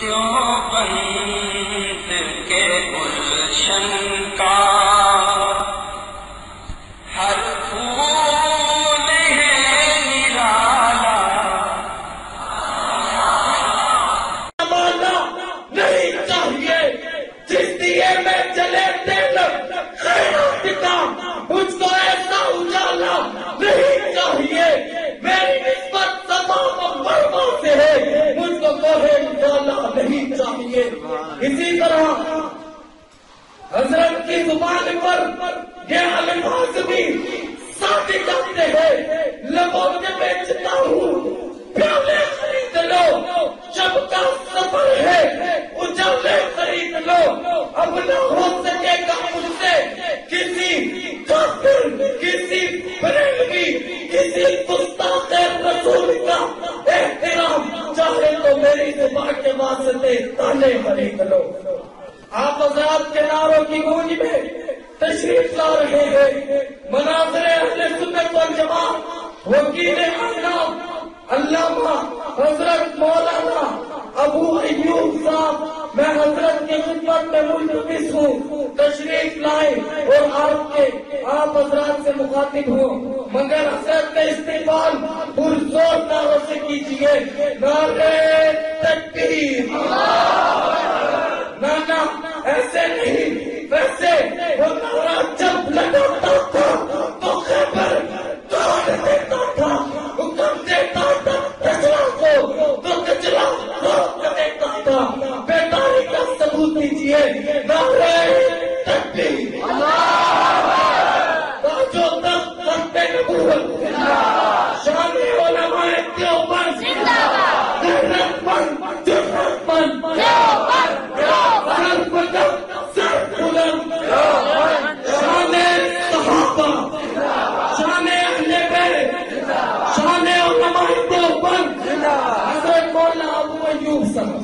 دیوبند کے گلشن کا ہر پھول ہے نرالا، زمانہ نہیں چاہیے جس دیے میں چلے دل خیرات کا، مجھ کو ایسا اجالا نہیں چاہیے، میری نسبت تمام مرموں سے ہے، مجھ کو کوئی اجالا نہیں چاہیے۔ اسی طرح حضرت کی زبان پر یہ الفاظ بھی صادق آتے ہیں، لبوں میں بیچتا ہوں پیالے خرید لو، جب کا سفر ہے اجالے خرید لو، اب نہ ہو سکے گا مجھ سے کسی کافر، کسی بریلوی، کسی گستاخ رسول کا احترام، چاہے تو میری زبان کے واسطے تانے خرید لو۔ آپ حضرات کے نعروں کی گونج میں تشریف لا رہے ہیں مناظر اہل سنت والجماعت، وکیل اعظم علامہ حضرت مولانا ابو ایوب صاحب، میں حضرت کی خدمت میں ملتمس ہوں تشریف لائیں اور آپ حضرات سے مخاطب ہوں، مگر حضرت کا استقبال پرزور نعروں سے کیجیے، نعرہ تکبیر۔ نانا ایسے نہیں، ویسے وہ نعرہ جب لگاتا تھا تو خیبر توڑ دیتا تھا، حکم دیتا تھا کچرا کو تو کچرا روک دیتا تھا۔ بیداری کا ثبوت دیجیے، نعرہ تکبیر، تاج و تخت خط نبوت، شان علماء دیوبند زندہ باد، غیرت مند جرأت مند دیوبند، سر بلند سر بلند، شان صحابہ، شان اہل بیت، شان علماء دیوبند، حضرت مولانا ابو ایوب صاحب۔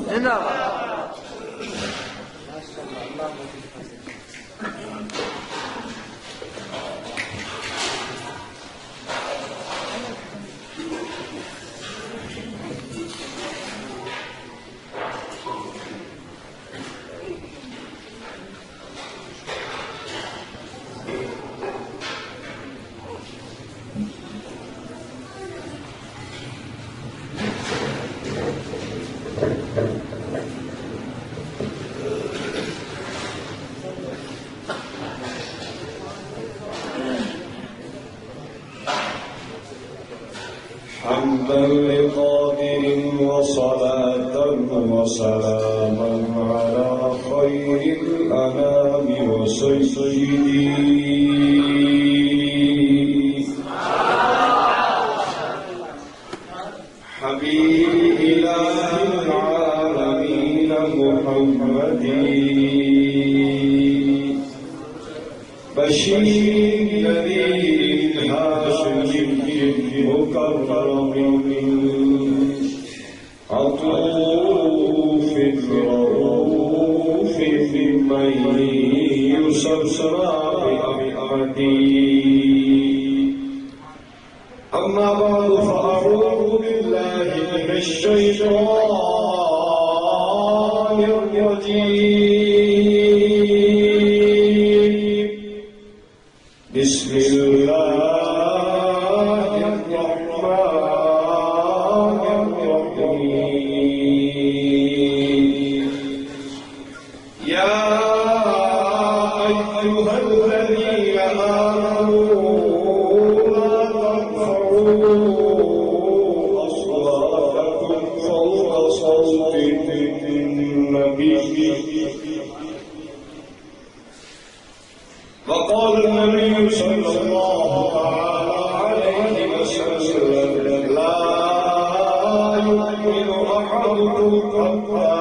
حمدا لقادر وصلاة وسلاما على خير الأنام وسيدي حبيب إله العالمين محمد بشير نذير هاشم مكرم عطوف رؤوف من يسرى بأحمدي أما بعد فأعوذ بالله من الشيطان الرجيم بسم الله الرحمن الرحيم يا أيها الذين آمنوا لا ترفعوا أصواتكم فوق صوت النبي وقال النبي صلى الله عليه وسلم لا يؤمن أحدكم حتى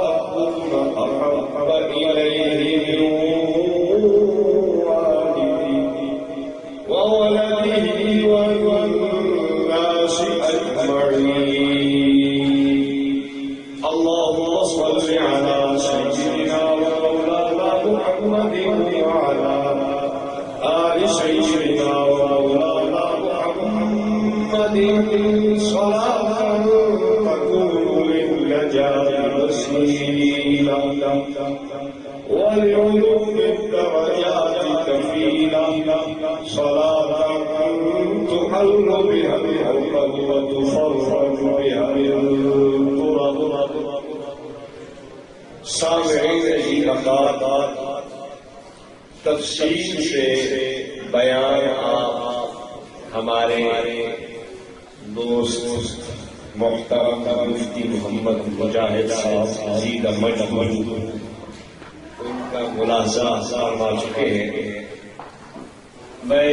تكون أحب إليه من والده وولده والناس أجمعين اللهم صل على سيدنا ومولانا محمد وعلى آل سيدنا ومولانا محمد صلاة تكون النجاة وسيلة ولعلوم الدرجات كفيلة صلاة تحل بها العقد وتفرج بها الكرب. سامعین عزیز حضرات، تفصیل سے بیان آپ ہمارے دوست محترم مفتی محمد مجاہد صاحب عزیز مجمل ان کا ملاحظہ فرما چکے ہیں. میں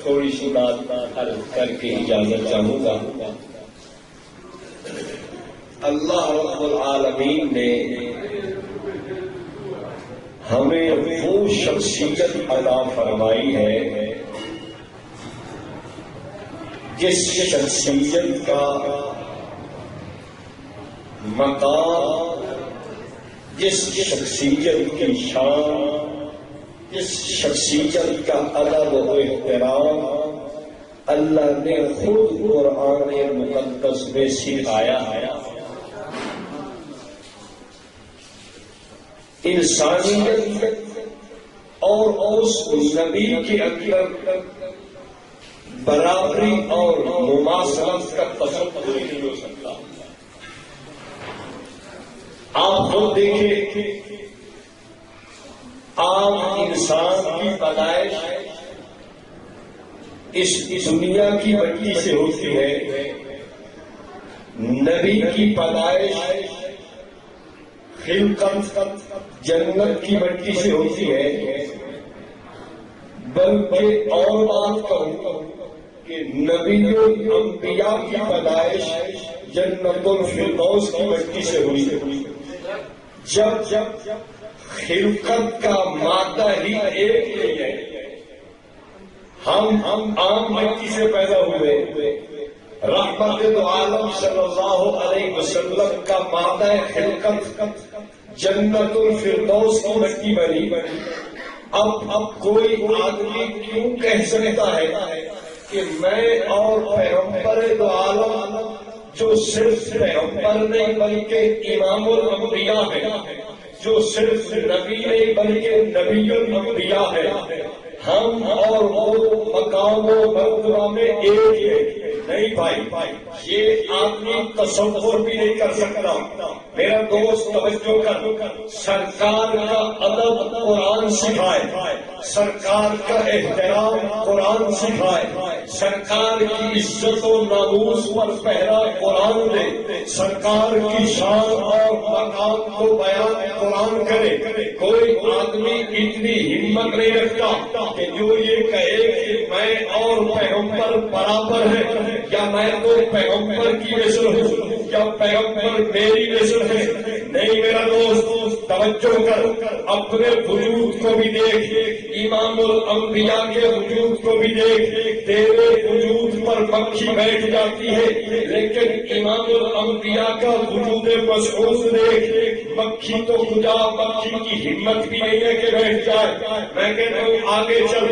تھوڑی سی بات عرض کر کے اجازت چاہوں گا. اللہ رب العالمین نے ہمیں وہ شخصیت عطا فرمائی ہے جس شخصیت کا مقام، جس شخصیت کی شان، جس شخصیت کا ادب و احترام اللہ نے خود قرآن مقدس میں سکھایا ہے. انسانیت اور اس نبی کے اندر برابری اور مماثلت کا تصور نہیں ہو سکتا. آپ خود دیکھیں، عام انسان کی پیدائش اس دنیا کی مٹی سے ہوتی ہے، نبی کی پیدائش خلقت جنت کی مٹی سے ہوتی ہے. بلکہ اور بات کہوں کہ نبی الانبیاء کی پیدائش جنت الفردوس کی مٹی سے ہوئی. جب خلقت کا مادہ ہی ایک نہیں ہے، ہم عام مٹی سے پیدا ہوئے. رحمت دو عالم صلی اللہ علیہ وسلم کا مادہ خلقت جنت الفردوس کی مٹی بنی. اب کوئی آدمی کیوں کہہ سکتا ہے کہ میں اور پیغمبر دو عالم جو صرف پیغمبر نہیں بلکہ امام الانبیاء ہے، جو صرف نبی نہیں بلکہ نبی الانبیاء ہے، ہم اور وہ مقام و مرتبہ میں ایک ہے؟ نہیں بھائی، یہ آدمی تصور بھی نہیں کر سکتا. میرا دوست توجہ کر، سرکار کا ادب قرآن سکھائے، سرکار کا احترام قرآن سکھائے، سرکار کی عزت و ناموس پر پہرا قرآن دے، سرکار کی شان اور مقام کو بیان قرآن کرے. کوئی آدمی اتنی ہمت نہیں رکھتا کہ جو یہ کہے کہ میں اور پیغمبر برابر ہے، یا میں تو پیغمبر کی مثل ہوں یا پیغمبر میری مثل ہے. نہیں میرا دوست، توجہ کر، اپنے وجود کو بھی دیکھ، امام الانبیاء کے وجود کو بھی دیکھ. تیرے وجود پر مکھی بیٹھ جاتی ہے لیکن امام الانبیاء کا وجود مسعود دیکھ، مکھی تو خدا، مکھی کی ہمت بھی نہیں ہے کہ بیٹھ جائے. میں کہتا ہوں آگے چل،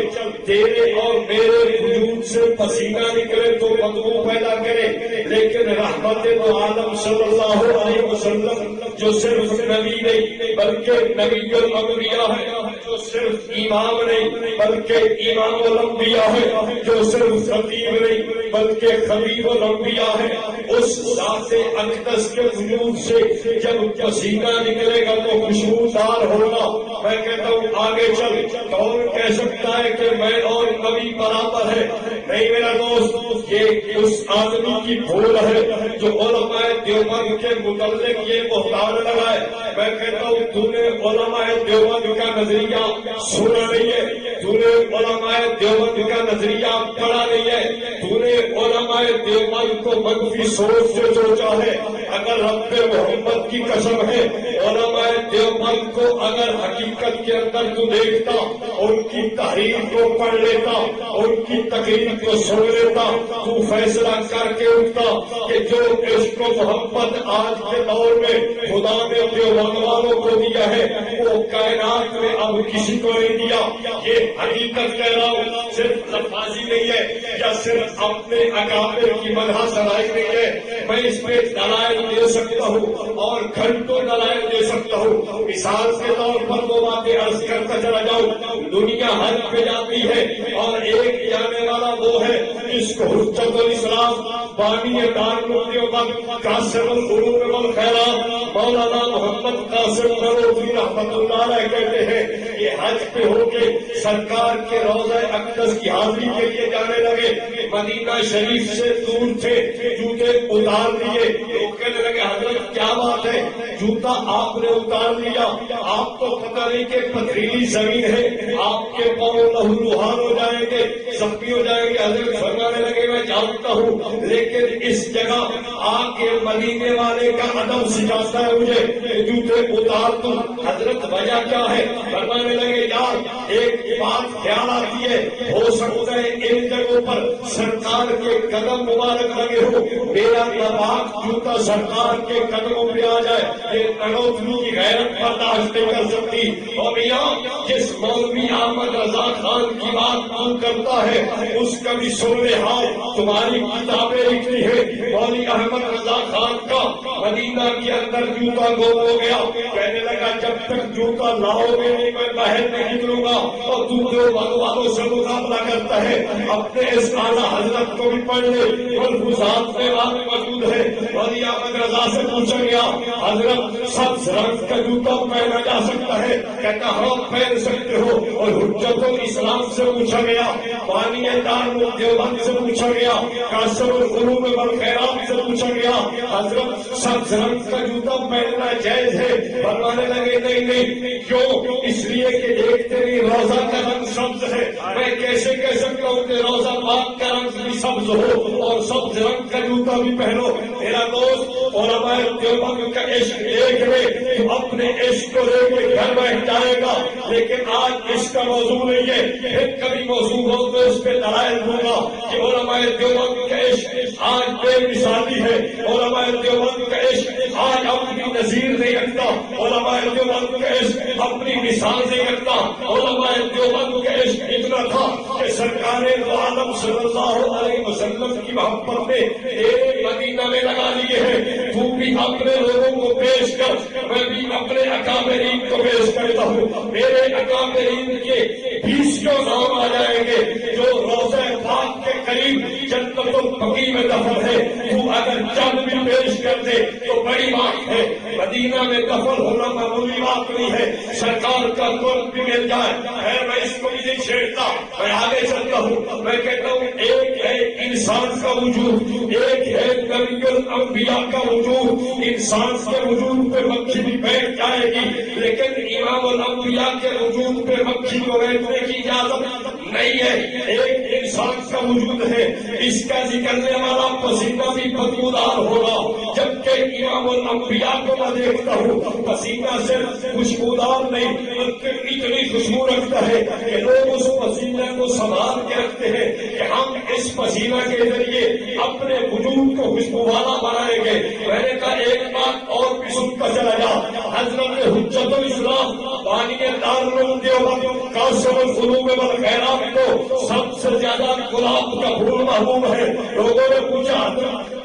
تیرے اور میرے وجود سے پسینہ نکلے تو بدبو پیدا کرے، لیکن رحمت دو عالم صلی اللہ علیہ وسلم جو صرف نبی نہیں بلکہ نبی الانبیاء ہے، جو صرف امام نہیں بلکہ امام الانبیاء ہے، جو صرف خطیب نہیں بلکہ خطیب الانبیاء ہے، اس ذات اقدس کے وجود سے جب پسینہ نکلے گا تو خوشبودار ہوگا. میں کہتا ہوں آگے چل، کون کہہ سکتا ہے کہ میں اور نبی برابر ہے؟ نہیں میرا دوست، یہ اس آدمی کی بھول ہے جو علماء دیوبند کے متعلق یہ بہتان لگائے. میں کہتا ہوں تو نے علماء دیوبند کا نظریہ سنا نہیں ہے، تو نے علماء دیوبند کا نظریہ پڑھا نہیں ہے، تو نے علماء دیوبند کو منفی سوچ سے سوچا ہے. اگر رب محمد کی قسم ہے، علماء دیوبند کو اگر حقیقت کے اندر تو دیکھتا، ان کی تحریر کو پڑھ لیتا، ان کی تقریر کو سن لیتا، تو فیصلہ کر کے اٹھتا کہ جو عشق و محبت آج کے دور میں خدا نے دیوبند والوں کو دیا ہے وہ کائنات میں اب کسی کو نہیں دیا. یہ حقیقت کہہ رہا ہوں، صرف لفاظی نہیں ہے یا صرف اپنے اکابر کی مدح سرائی نہیں ہے، میں اس پہ دلائل دے سکتا ہوں اور گھنٹوں دلائل دے سکتا ہوں. مثال کے طور پر وہ باتیں عرض کرتا چلا جاؤں. دنیا حج پہ جاتی ہے اور ایک جانے والا وہ ہے جس کو حجت الاسلام بانی دارالعلوم قاسم العلوم والخیرات مولانا محمد قاسم نانوتوی رحمۃ اللہ علیہ کہتے ہیں کہ حج پہ ہو کے سرکار کے روضہ اقدس کی حاضری کے لیے جانے لگے. مدینہ شریف سے دور تھے, جوتے اتار لیے. لوگ کہنے لگے حضرت کیا بات ہے, جوتا آپ نے اتار لیا, آپ کو پتہ نہیں کہ پتھریلی زمین ہے, آپ کے پاؤں لہولہان ہو جائیں گے, زخمی ہو جائیں گے. حضرت فرمانے لگے میں جانتا ہوں لیکن اس جگہ آ کے مدینے والے کا ادب سکھاتا ہے مجھے جوتے اتار دوں. حضرت وجہ کیا ہے؟ فرمانے لگے یار ایک بات خیال آتی ہے, ہو سکتا ہے ان جگہوں پر سرکار کے قدم مبارک لگے ہو, میرا ناپاک جوتا سرکار کے قدموں پہ آ جائے. یہ نانوتوی کی غیرت برداشت نہیں کر سکتی. اور میاں جس مولوی احمد رضا خان کی بات تو کرتا ہے اس کا بھی سن لے حال. تمہاری کتابیں لکھی ہے مولوی احمد رضا خان کا مدینہ کے اندر جوتا گم ہو گیا. کہنے لگا جب تک جوتا لاؤ گے نہیں میں باہر نہیں نکلوں گا. اور تو جو والوں سے مقابلہ کرتا ہے اپنے اس اعلیٰ حضرت کو بھی پڑھ لے. ملفوظات میں بات موجود ہے. مولوی احمد رضا سے پوچھا گیا حضرت سبز رنگ کا جوتا پہنا جا سکتا ہے؟ کہتا ہاں پہن سکتے ہو. اور حجت الاسلام سے پوچھا گیا, بانی دارالعلوم دیوبند سے پوچھا گیا, قاسم العلوم والخیرات سے پوچھا گیا حضرت سبز رنگ کا جوتا پہننا جائز ہے؟ فرمانے لگے نہیں نہیں. کیوں؟ اس لیے کہ ایک تیری روزہ کا رنگ سبز ہے, میں کیسے کہہ سکتا ہوں کہ روزہ پاک کا رنگ بھی سبز ہو اور سبز رنگ کا جوتا بھی پہنو. میرا دوست علماء دیوبند کا عشق دیکھ لے تو اپنے عشق کو لے کے گھر بیٹھ جائے گا. لیکن آج اس کا موضوع نہیں ہے, پھر کبھی موضوع ہو تو اس پہ دلائل دوں گا کہ علماء دیوبند کا عشق آج بے مثالی ہے. علماء دیوبند کا عشق آج اپنی نظیر نہیں رکھتا. علماء دیوبند کا عشق اپنی مثال نہیں رکھتا. علماء دیوبند کا عشق اتنا تھا کہ سرکار دو عالم صلی اللہ علیہ وسلم کی محبت میں ایک مدینہ میں لگا لیے ہیں. تو بھی اپنے لوگوں کو پیش کر, میں بھی اپنے اکابرین کو پیش کرتا ہوں. میرے اکابرین کے 20 نام آ جائیں گے جو روضہ پاک کے قریب جنت البقیع میں دفن ہے. تو اگر چند بھی پیش کر دے تو بڑی بات ہے. مدینہ میں دفن ہونا معمولی بات نہیں ہے. سرکار کا قرب بھی مل جائے ہے, میں اس کو بھی نہیں چھیڑتا, میں آگے چلتا ہوں. میں کہتا ہوں ایک ہے انسان کا وجود, ایک ہے نبی الانبیاء کا وجود. انسان کے وجود پہ مکھی بھی بیٹھ جائے گی لیکن امام الانبیاء کے وجود پہ مکھی کو بیٹھنے کی اجازت نہیں ہے. ایک انسان کا وجود ہے, اس کا نکلنے والا پسینہ بھی بدبودار ہوگا. جبکہ امام الانبیاء کو میں دیکھتا ہوں پسینہ صرف خوشبودار نہیں بلکہ اتنی خوشبو رکھتا ہے کہ لوگ اس پسینے کو سنبھال کے رکھتے ہیں کہ ہم اس پسینہ کے ذریعے اپنے وجود کو خوشبو والا بنائیں گے. میں نے کہا ایک بات اور بھی سنتا چلا جا, حضرت حجت الاسلام بانی دارالعلوم دیوبند قاسم العلوم والخیرات کو سب سے زیادہ گلاب کا پھول محبوب ہے. لوگوں نے پوچھا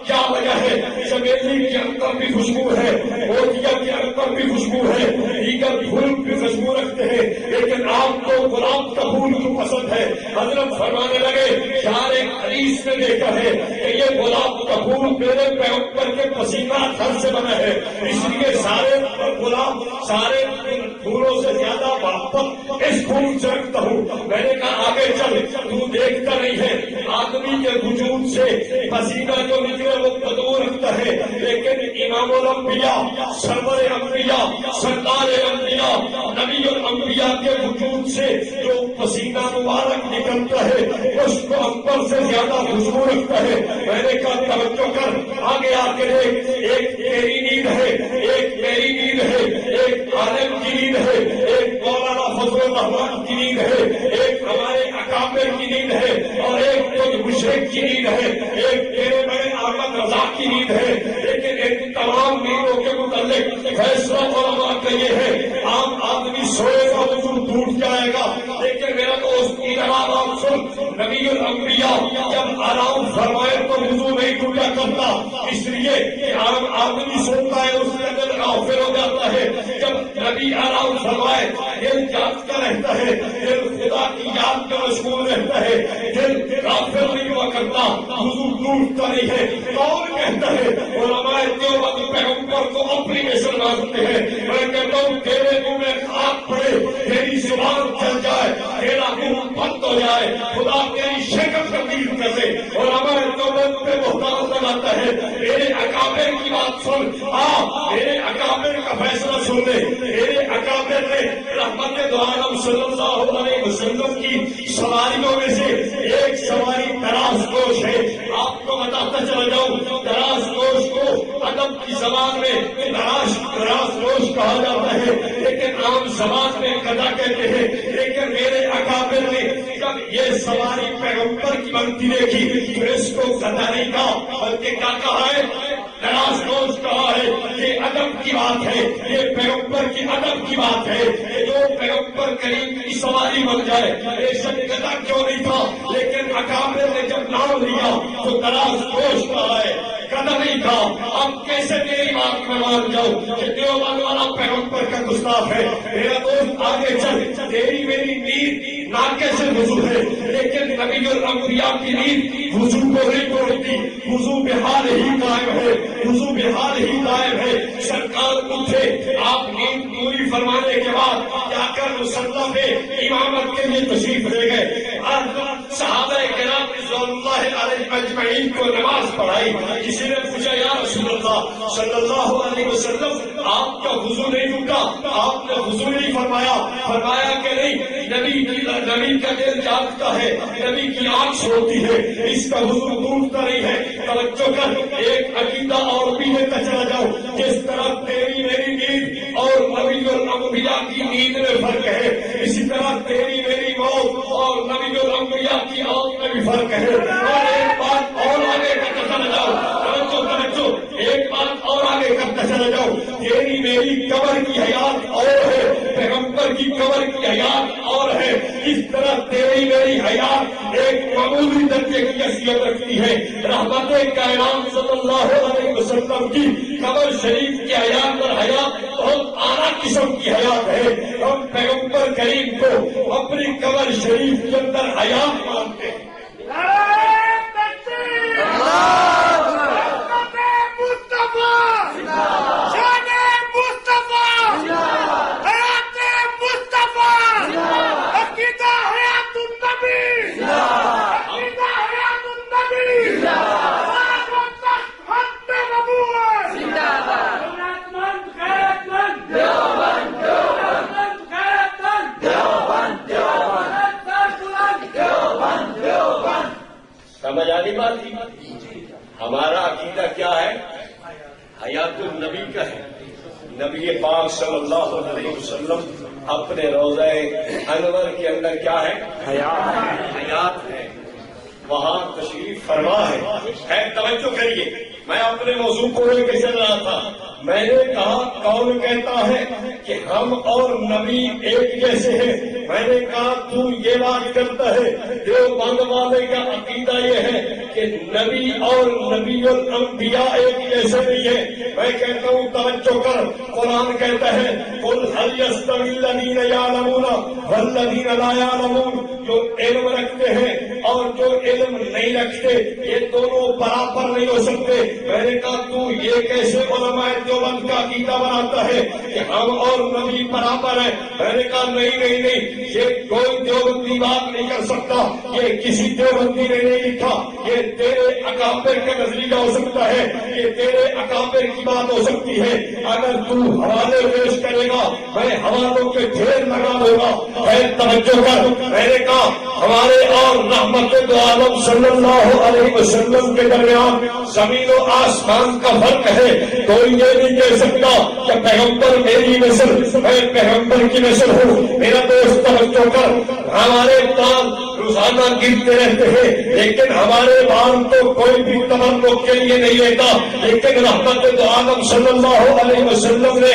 کیا وجہ ہے؟ چمیلی کے اندر بھی خوشبو ہے, موتیا کے اندر بھی خوشبو ہے, دیگر پھول بھی خوشبو رکھتے ہیں, لیکن آپ کو گلاب کا پھول کیوں پسند ہے؟ حضرت فرمانے لگے شاعر حدیث نے دیکھا ہے کہ یہ گلاب کا پھول میرے پیغمبر کے پسینہ تھر سے بنا ہے, اس لیے سارے گلاب سارے پھولوں سے زیادہ محبت اس پھول سے رکھتا ہوں. میں نے کہا آگے چل, تو دیکھتا نہیں ہے آدمی کے وجود سے پسینہ جو نکلے وہ بدبو رکھتا ہے, لیکن امام الانبیاء سرور انبیاء سردار انبیاء نبی الانبیاء کے وجود سے جو پسینہ مبارک نکلتا ہے اس کو عنبر سے زیادہ خوشبو رکھتا ہے. میں نے کہا توجہ کر, آگے آ کے دیکھ, ایک تیری نیند ہے, ایک میری نیند ہے, ایک عالم کی نیند ہے, ایک مولانا فضل الرحمان کی نیند ہے, ایک ہمارے اکابر کی نیند ہے, اور ایک خود مشرق کی نیند ہے, ایک میرے بڑے احمد رضا کی نیند ہے. لیکن ان تمام نیندوں کے متعلق فیصلہ علماء کا یہ ہے عام آدمی سوئے گا وجود ٹوٹ جائے گا, لیکن میرا دوست کی جواب آپ سن, نبی الانبیاء جب آرام فرمائے تو وضو نہیں ٹوٹا کرتا، اس لیے کہ عام آدمی سنتا ہے اس کا دل غافل ہو جاتا ہے. جب نبی آرام فرمائے دل جاگتا رہتا ہے، دل خدا کی یاد کا مشغول رہتا ہے، دل غافل نہیں ہوا کرتا، وضو ٹوٹتا نہیں ہے. کون کہتا ہے؟ علماء دیوبند پیغمبر کو اپنی مثل مانتے ہیں. میں کہتا ہوں تیرے منہ میں خاک پڑے، تیری زبان چل جائے، تیرا منہ بند ہو جائے، خدا تیری شکل تبدیل کر دے. علماء دیوبند پہ بہتان لگاتا ہے. میرے اکابر کی بات سن، ہاں میرے اکابر کا فیصلہ سن لے. میرے اکابر نے رحمت دو عالم صلی اللہ علیہ وسلم کی سواریوں میں سے ایک سواری دراز گوش ہے. آپ کو بتاتا چلا جاؤں، دراز گوش کو ادب کی زبان میں دراز گوش کہا جاتا ہے، لیکن عام زبان میں گدھا کہتے ہیں. لیکن میرے اکابر نے جب یہ سواری پیغمبر کی بنتی دیکھی تو اس کو گدھا نہیں کہا بلکہ کیا کہا ہے؟ دراز گوش کہا ہے. یہ ادب کی بات ہے، یہ پیغمبر کی ادب کی بات ہے. جو پیغمبر کریم کی سواری بن جائے، بے شک گدھا کیوں نہیں تھا، لیکن اکابر نے جب نام لیا تو دراز گوش کہا ہے، گدھا نہیں تھا. اب کیسے میری بات میں مان جاؤں کہ دیوبند والا پیغمبر کا گستاخ ہے؟ میرا دوست آگے چل، تیری میری نیند ناکے سے وضو ہے، لیکن نبی الانبیاء کی نیند وضو کو نہیں توڑتی. وضو بحال ہی قائم ہے، وضو بحال ہی قائم ہے. سرکار اٹھے، آپ نیند پوری فرمانے کے بعد جا کر مصلی پہ امامت کے لیے تشریف لے گئے. صحابہ کرام رضوان اللہ علیہ اجمعین کو نماز پڑھائی. کسی نے پوچھا یا رسول اللہ صلی اللہ علیہ وسلم آپ کا وضو نہیں ٹوٹا؟ آپ نے وضو نہیں فرمایا؟ فرمایا کہ نہیں، نبی کا دل جاگتا ہے، نبی کی آنکھ سوتی ہے، اس کا وضو ٹوٹتا نہیں ہے. توجہ کر، ایک عقیدہ اور بھی لیتا چلا جاؤ. جس طرح تیری میری نیند اور نبی الانبیاء کی نیند میں فرق ہے، اسی طرح تیری میری موت اور نبی الانبیاء کی موت میں بھی فرق ہے. اور ایک بات اور آگے کرتا چلا جاؤ، ایک بات اور آگے کرتا چلا جاؤ. تیری میری قبر کی حیات اور ہے، پیغمبر کی قبر کی حیات اور ہے. اس طرح تیری میری حیات ایک معمولی درجے کی حیثیت رکھتی ہے. رحمت کائنات صلی اللہ علیہ وسلم کی قبر شریف کی حیات اور حیات بہت اعلیٰ قسم کی حیات ہے. ہم پیغمبر کریم کو اپنی قبر شریف کے اندر حیات مانتے ہیں. سمجھ آ رہی بات؟ ہمارا عقیدہ کیا ہے؟ حیات النبی کا ہے. نبی پاک صلی اللہ علیہ وسلم اپنے روضہ انور کے اندر کیا ہے؟ حیات ہے. وہاں تشریف فرما ہے. توجہ کریے، میں اپنے موضوع کو لے کے چل رہا تھا. میں نے کہا کون کہتا ہے کہ ہم اور نبی ایک جیسے ہیں؟ میں نے کہا تو یہ بات کرتا ہے. دیوبند والے کا عقیدہ یہ ہے کہ نبی اور نبی الانبیاء ایک جیسے نہیں ہے. میں کہتا ہوں توجہ کر، قرآن کہتا ہے قل هل يستوي الذين يعلمون والذين لا يعلمون. جو علم رکھتے ہیں اور جو علم نہیں رکھتے یہ دونوں برابر نہیں ہو سکتے. میں نے کہا تو یہ کیسے علماء دیوبند کا عقیدہ بناتا ہے کہ ہم اور نبی برابر ہیں؟ میں نے کہا نہیں، یہ کوئی دیوبندی بات نہیں کر سکتا، یہ کسی دیوبندی نے نہیں لکھا. یہ تیرے اکابر کا نظریہ ہو سکتا ہے، یہ تیرے اکابر کی بات ہو سکتی ہے. اگر تو حوالے پیش کرے گا میں حوالوں کے ڈھیر لگا دوں گا. توجہ کر، میں نے کہا ہمارے اور رحمت دو عالم صلی اللہ علیہ وسلم کے درمیان زمین و آسمان کا فرق کہے کوئی یہ نہیں کہہ سکتا کہ پیغمبر میری نسل، میں پیغمبر کی نسل ہوں۔ میرا دوست توجہ کر، ہمارے بال روزانہ گرتے رہتے ہیں لیکن ہمارے بال تو کوئی بھی تبرک کے لیے نہیں لیتا، لیکن رحمت دو عالم صلی اللہ علیہ وسلم نے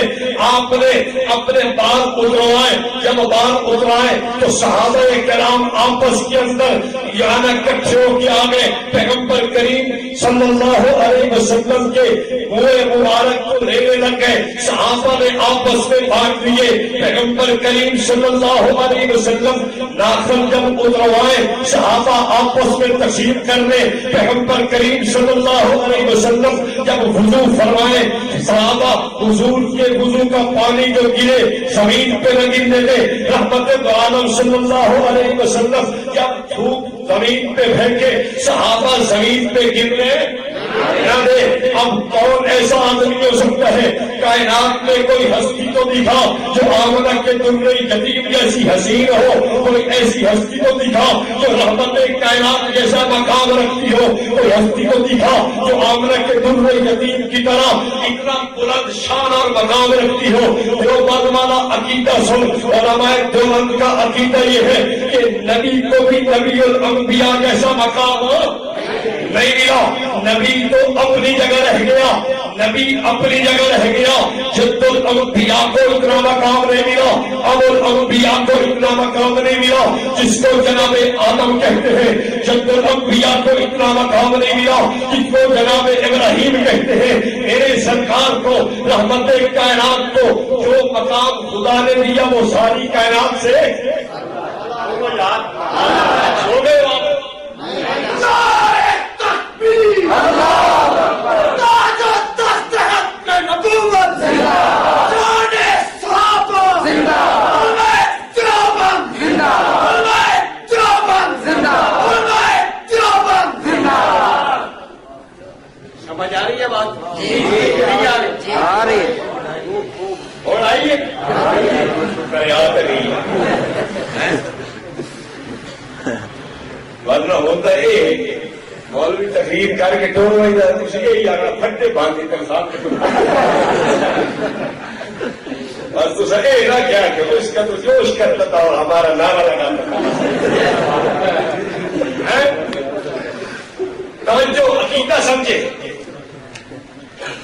آپ نے اپنے بال اتروائے۔ جب بال اتروائے تو صحابہ کرام آپس کے اندر یہاں اکٹھے ہو کے آگے پیغمبر کریم صلی اللہ علیہ وسلم کے منہ مبارک کو لینے لگ گئے۔ صحابہ نے آپس میں بانٹ لیے۔ پیغمبر کریم صلی اللہ علیہ وسلم ناخن جب اتروائے، صحابہ آپس میں تقسیم کرنے، پیغمبر کریم صلی اللہ علیہ وسلم جب وضو فرمائے، صحابہ حضور کے وضو کا پانی جو گرے زمین پہ نہ گرنے دے۔ رحمت دو عالم صلی اللہ علیہ وسلم جب دھوپ زمین پہ پھینکے، صحابہ زمین پہ گرنے نہ دے۔ اب کون ایسا آدمی ہو سکتا ہے کائنات میں کوئی ہستی تو دکھا جو آمنہ کے درے یتیم جیسی حسین ہو، کوئی ایسی ہستی تو دکھا جو رحمت کائنات جیسا مقام رکھتی ہو، کوئی ہستی تو دکھا جو آمنہ کے درے یتیم کی طرح اتنا بلند شان اور مقام رکھتی ہو۔ دیوبند والا عقیدہ سن، علماء دیوبند کا عقیدہ یہ ہے کہ نبی کو بھی نبی الانبیاء جیسا مقام نہیں ملا۔ نبی تو اپنی جگہ رہ گیا، نبی اپنی جگہ رہ گیا، جد الانبیاء کو اتنا مقام نہیں ملا، اب الانبیاء کو اتنا مقام نہیں ملا جس کو جناب آدم کہتے ہیں، جد الانبیاء کو اتنا مقام نہیں ملا جس کو جناب ابراہیم کہتے ہیں۔ میرے سرکار کو رحمت کائنات کو جو مقام خدا نے دیا وہ ساری کائنات سے ہو گئے۔ سمجھ آ رہی ہے بات؟ آ رہی ہے اور آئیے یاد نہیں ورنہ ہوتا ہے مولوی تقریر کر کے ٹور وہی تھی یہی آگا پھٹے باندھی تنخواہ بس تو سکے نہ کیا کہ اس کا تو جوش کرتا تھا اور ہمارا نعرہ لگاتا تھا۔ توجہ عقیدہ سمجھے،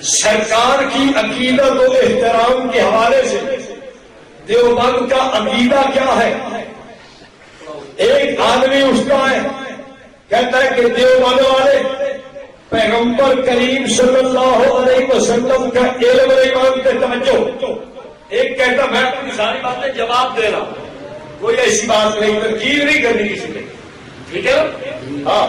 سرکار کی عقیدت و احترام کے حوالے سے دیوبند کا عقیدہ کیا ہے؟ ایک آدمی اٹھتا ہے کہتا ہے کہ دیوبند والے پیغمبر کریم صلی اللہ علیہ وسلم کا علم نہیں مانتے۔ توجہ، ایک کہتا میں اپنی ساری باتیں جواب دے رہا ہوں، کوئی ایسی بات نہیں، تنقید نہیں کرنی کسی نے، ٹھیک ہے؟ ہاں،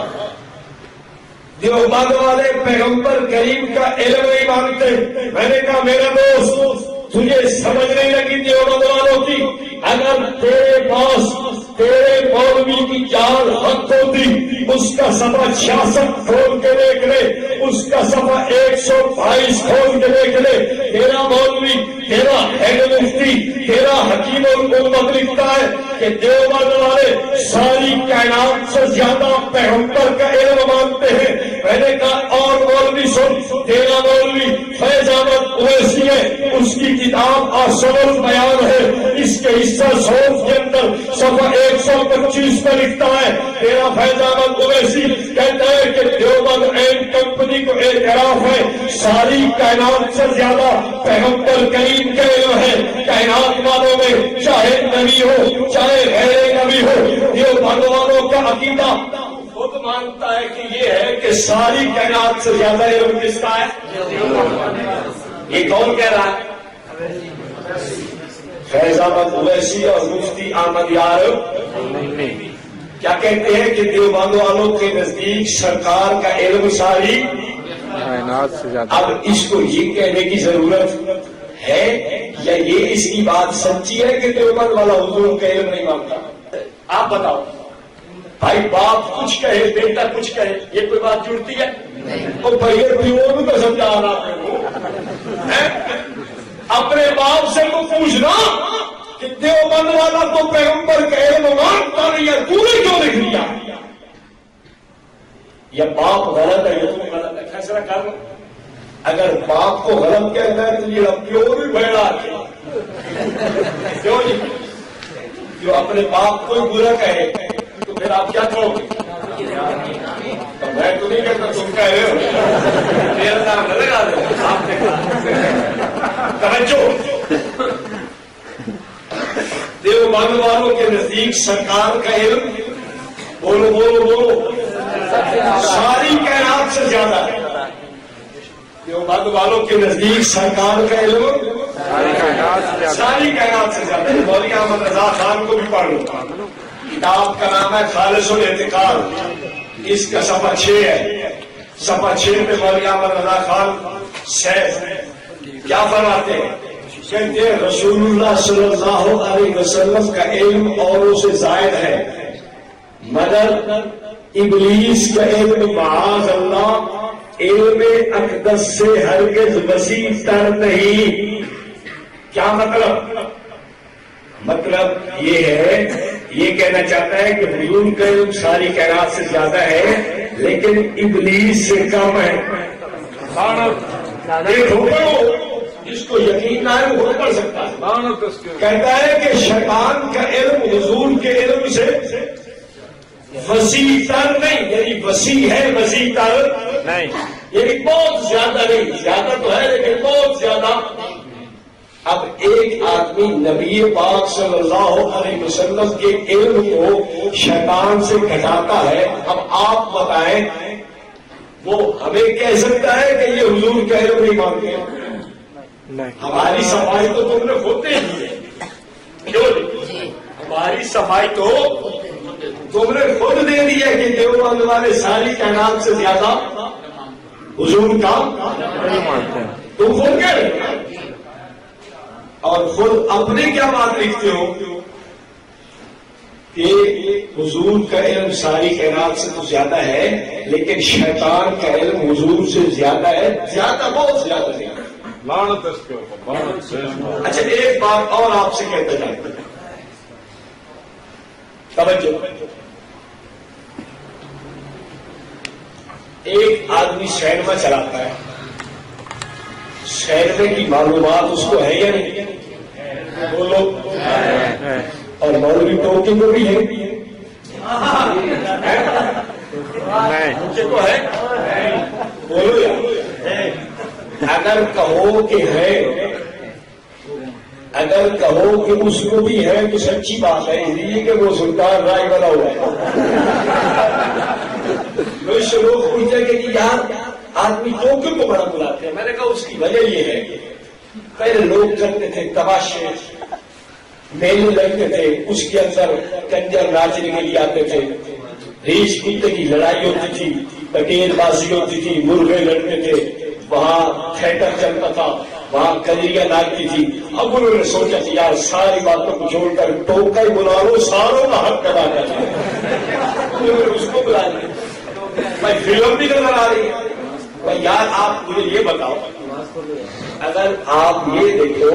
دیوبند والے پیغمبر کریم کا علم نہیں مانتے۔ میں نے کہا میرا دوست تجھے سمجھ نہیں لگی دیوبند والوں کی؟ اگر تیرے پاس تیرے مولوی کی جان حق ہوتی اس کا صفحہ 66 کھول کے دیکھ لے، اس کا صفحہ 122 کھول کے دیکھ لے۔ تیرا مولوی، تیرا ہیڈ مفتی، تیرا حکیم الامت لکھتا ہے کہ دیوبند والے ساری کائنات سے زیادہ پیغمبر کا علم مانتے ہیں۔ میں نے کہا اور مولوی سن، تیرا مولوی فیض احمد اویسی ہے، اس کی کتاب آسول بیان ہے، اس کے حصہ سوز کے اندر صفحہ 125 میں لکھتا ہے، تیرا فیض احمد اویسی کہتا ہے کہ دیوبند اینڈ کمپنی کو اعتراف ہے ساری کائنات سے زیادہ پیغمبر کریم کا علم ہے۔ کائنات والوں میں چاہے نبی ہو چاہے غیر نبی ہو، دیوبند والوں کا عقیدہ خود مانتا ہے کہ یہ ہے کہ ساری کائنات سے زیادہ علم کس کا ہے؟ یہ کون کہہ رہا ہے؟ فیض احمد اویسی اور مفتی احمد یار کیا کہتے ہیں کہ دیوبند والوں کے نزدیک سرکار کا علم ساری کائنات سے زیادہ۔ اب اس کو یہ کہنے کی ضرورت ہے یا یہ اس کی بات سچی ہے کہ دیوبند والا حضور کا علم نہیں مانتا؟ آپ بتاؤ بھائی، باپ کچھ کہے بیٹا کچھ کہے، یہ کوئی بات جڑتی ہے؟ اور پہلے پیوں تو سمجھا رہا اپنے باپ سے تو پوچھنا کہ دیوبند والا تو پیغمبر کا علم مانتا نہیں ہے، تو نے کیوں لکھ لیا؟ یا باپ غلط ہے یا تم غلط ہے، فیصلہ کر لو۔ اگر باپ کو غلط کہتا ہے تو یہ پیو بھی بڑا کیوں نہیں؟ جو اپنے باپ کو ہی برا کہے تو پھر آپ کیا کہو گے؟ تو میں تو نہیں کہتا، تم کہہ رہے ہو، میرا نام نہ لگا دو آپ نے کہا۔ توجہ، دیوبند والوں کے نزدیک سرکار کا علم، بولو بولو بولو، ساری کائنات سے زیادہ ہے۔ دیوبند والوں کے نزدیک سرکار کا علم ساری کائنات سے زیادہ ہے۔ مولوی احمد رضا خان کو بھی پڑھ لو، کتاب کا نام ہے خالص الاعتقاد، اس کا صفحہ 6 ہے۔ صفحہ 6 پہ مولوی احمد رضا خان کیا فرماتے ہیں؟ کہتے ہیں رسول اللہ صلی اللہ علیہ وسلم کا علم اوروں سے زائد ہے، مگر ابلیس کا علم معاذ اللہ علم اقدس سے ہرگز وسیع تر نہیں۔ کیا مطلب یہ ہے، یہ کہنا چاہتا ہے کہ حضور کا علم ساری کائنات سے زیادہ ہے لیکن ابلیس سے کم ہے۔ جس کو یقین نہ ہے وہ پڑھ سکتا ہے۔ کہتا ہے کہ شیطان کا علم حضور کے علم سے وسیع تر نہیں، یعنی وسیع ہے وسیع تر نہیں، یعنی بہت زیادہ نہیں، زیادہ تو ہے لیکن بہت زیادہ۔ اب ایک آدمی نبی پاک صلی اللہ علیہ وسلم کے علم کو شیطان سے گھٹاتا ہے، اب آپ بتائیں وہ ہمیں کہہ سکتا ہے کہ یہ حضور کا علم نہیں مانتے؟ ہماری صفائی تو تم نے خود دے دی ہے، کیوں نہیں؟ ہماری صفائی تو تم نے خود دے دی ہے کہ دیوبند والے ساری کائنات سے زیادہ حضور کا تم خود کہہ رہے اور خود اپنے کیا بات لکھتے ہو کہ حضور کا علم ساری کائنات سے تو زیادہ ہے لیکن شیطان کا علم حضور سے زیادہ ہے، زیادہ بہت زیادہ ہے۔ اچھا ایک بات اور آپ سے کہتا جاتا ہے، توجہ، ایک آدمی سینما چلاتا ہے، سینما کی معلومات اس کو ہے یا نہیں؟ بولو، اور مولوی ٹوکی کو بھی ہے، مجھے کو ہے، بولو یار، اگر کہو کہ ہے، اگر کہو کہ اس کو بھی ہے تو سچی بات ہے، اس لیے کہ وہ سلطان رائے والا ہوا ہے۔ لوگ پوچھتے کہ یار آدمی ٹوکیو کو بڑا بلاتے ہیں، میں نے کہا اس کی وجہ یہ ہے کہ پہلے لوگ کرتے تھے تماشے، میلے لگتے تھے، اس کے اندر کنجر ناچنے کے لیے آتے تھے، ریچھ کتے کی لڑائی ہوتی تھی، پٹیل بازی ہوتی تھی، مرغے لڑتے تھے، وہاں تھیٹر چلتا تھا، وہاں کجریاں ناچتی تھی۔ اب انہوں نے سوچا کہ یار ساری باتوں کو چھوڑ کر ٹوکا ہی بلا لو، ساروں کا حق ادا کر لیں، انہوں نے اس کو بلا لیا۔ بھائی فلم بھی نظر آ رہی ہے، بھائی یار آپ مجھے یہ بتاؤ، اگر آپ یہ دیکھو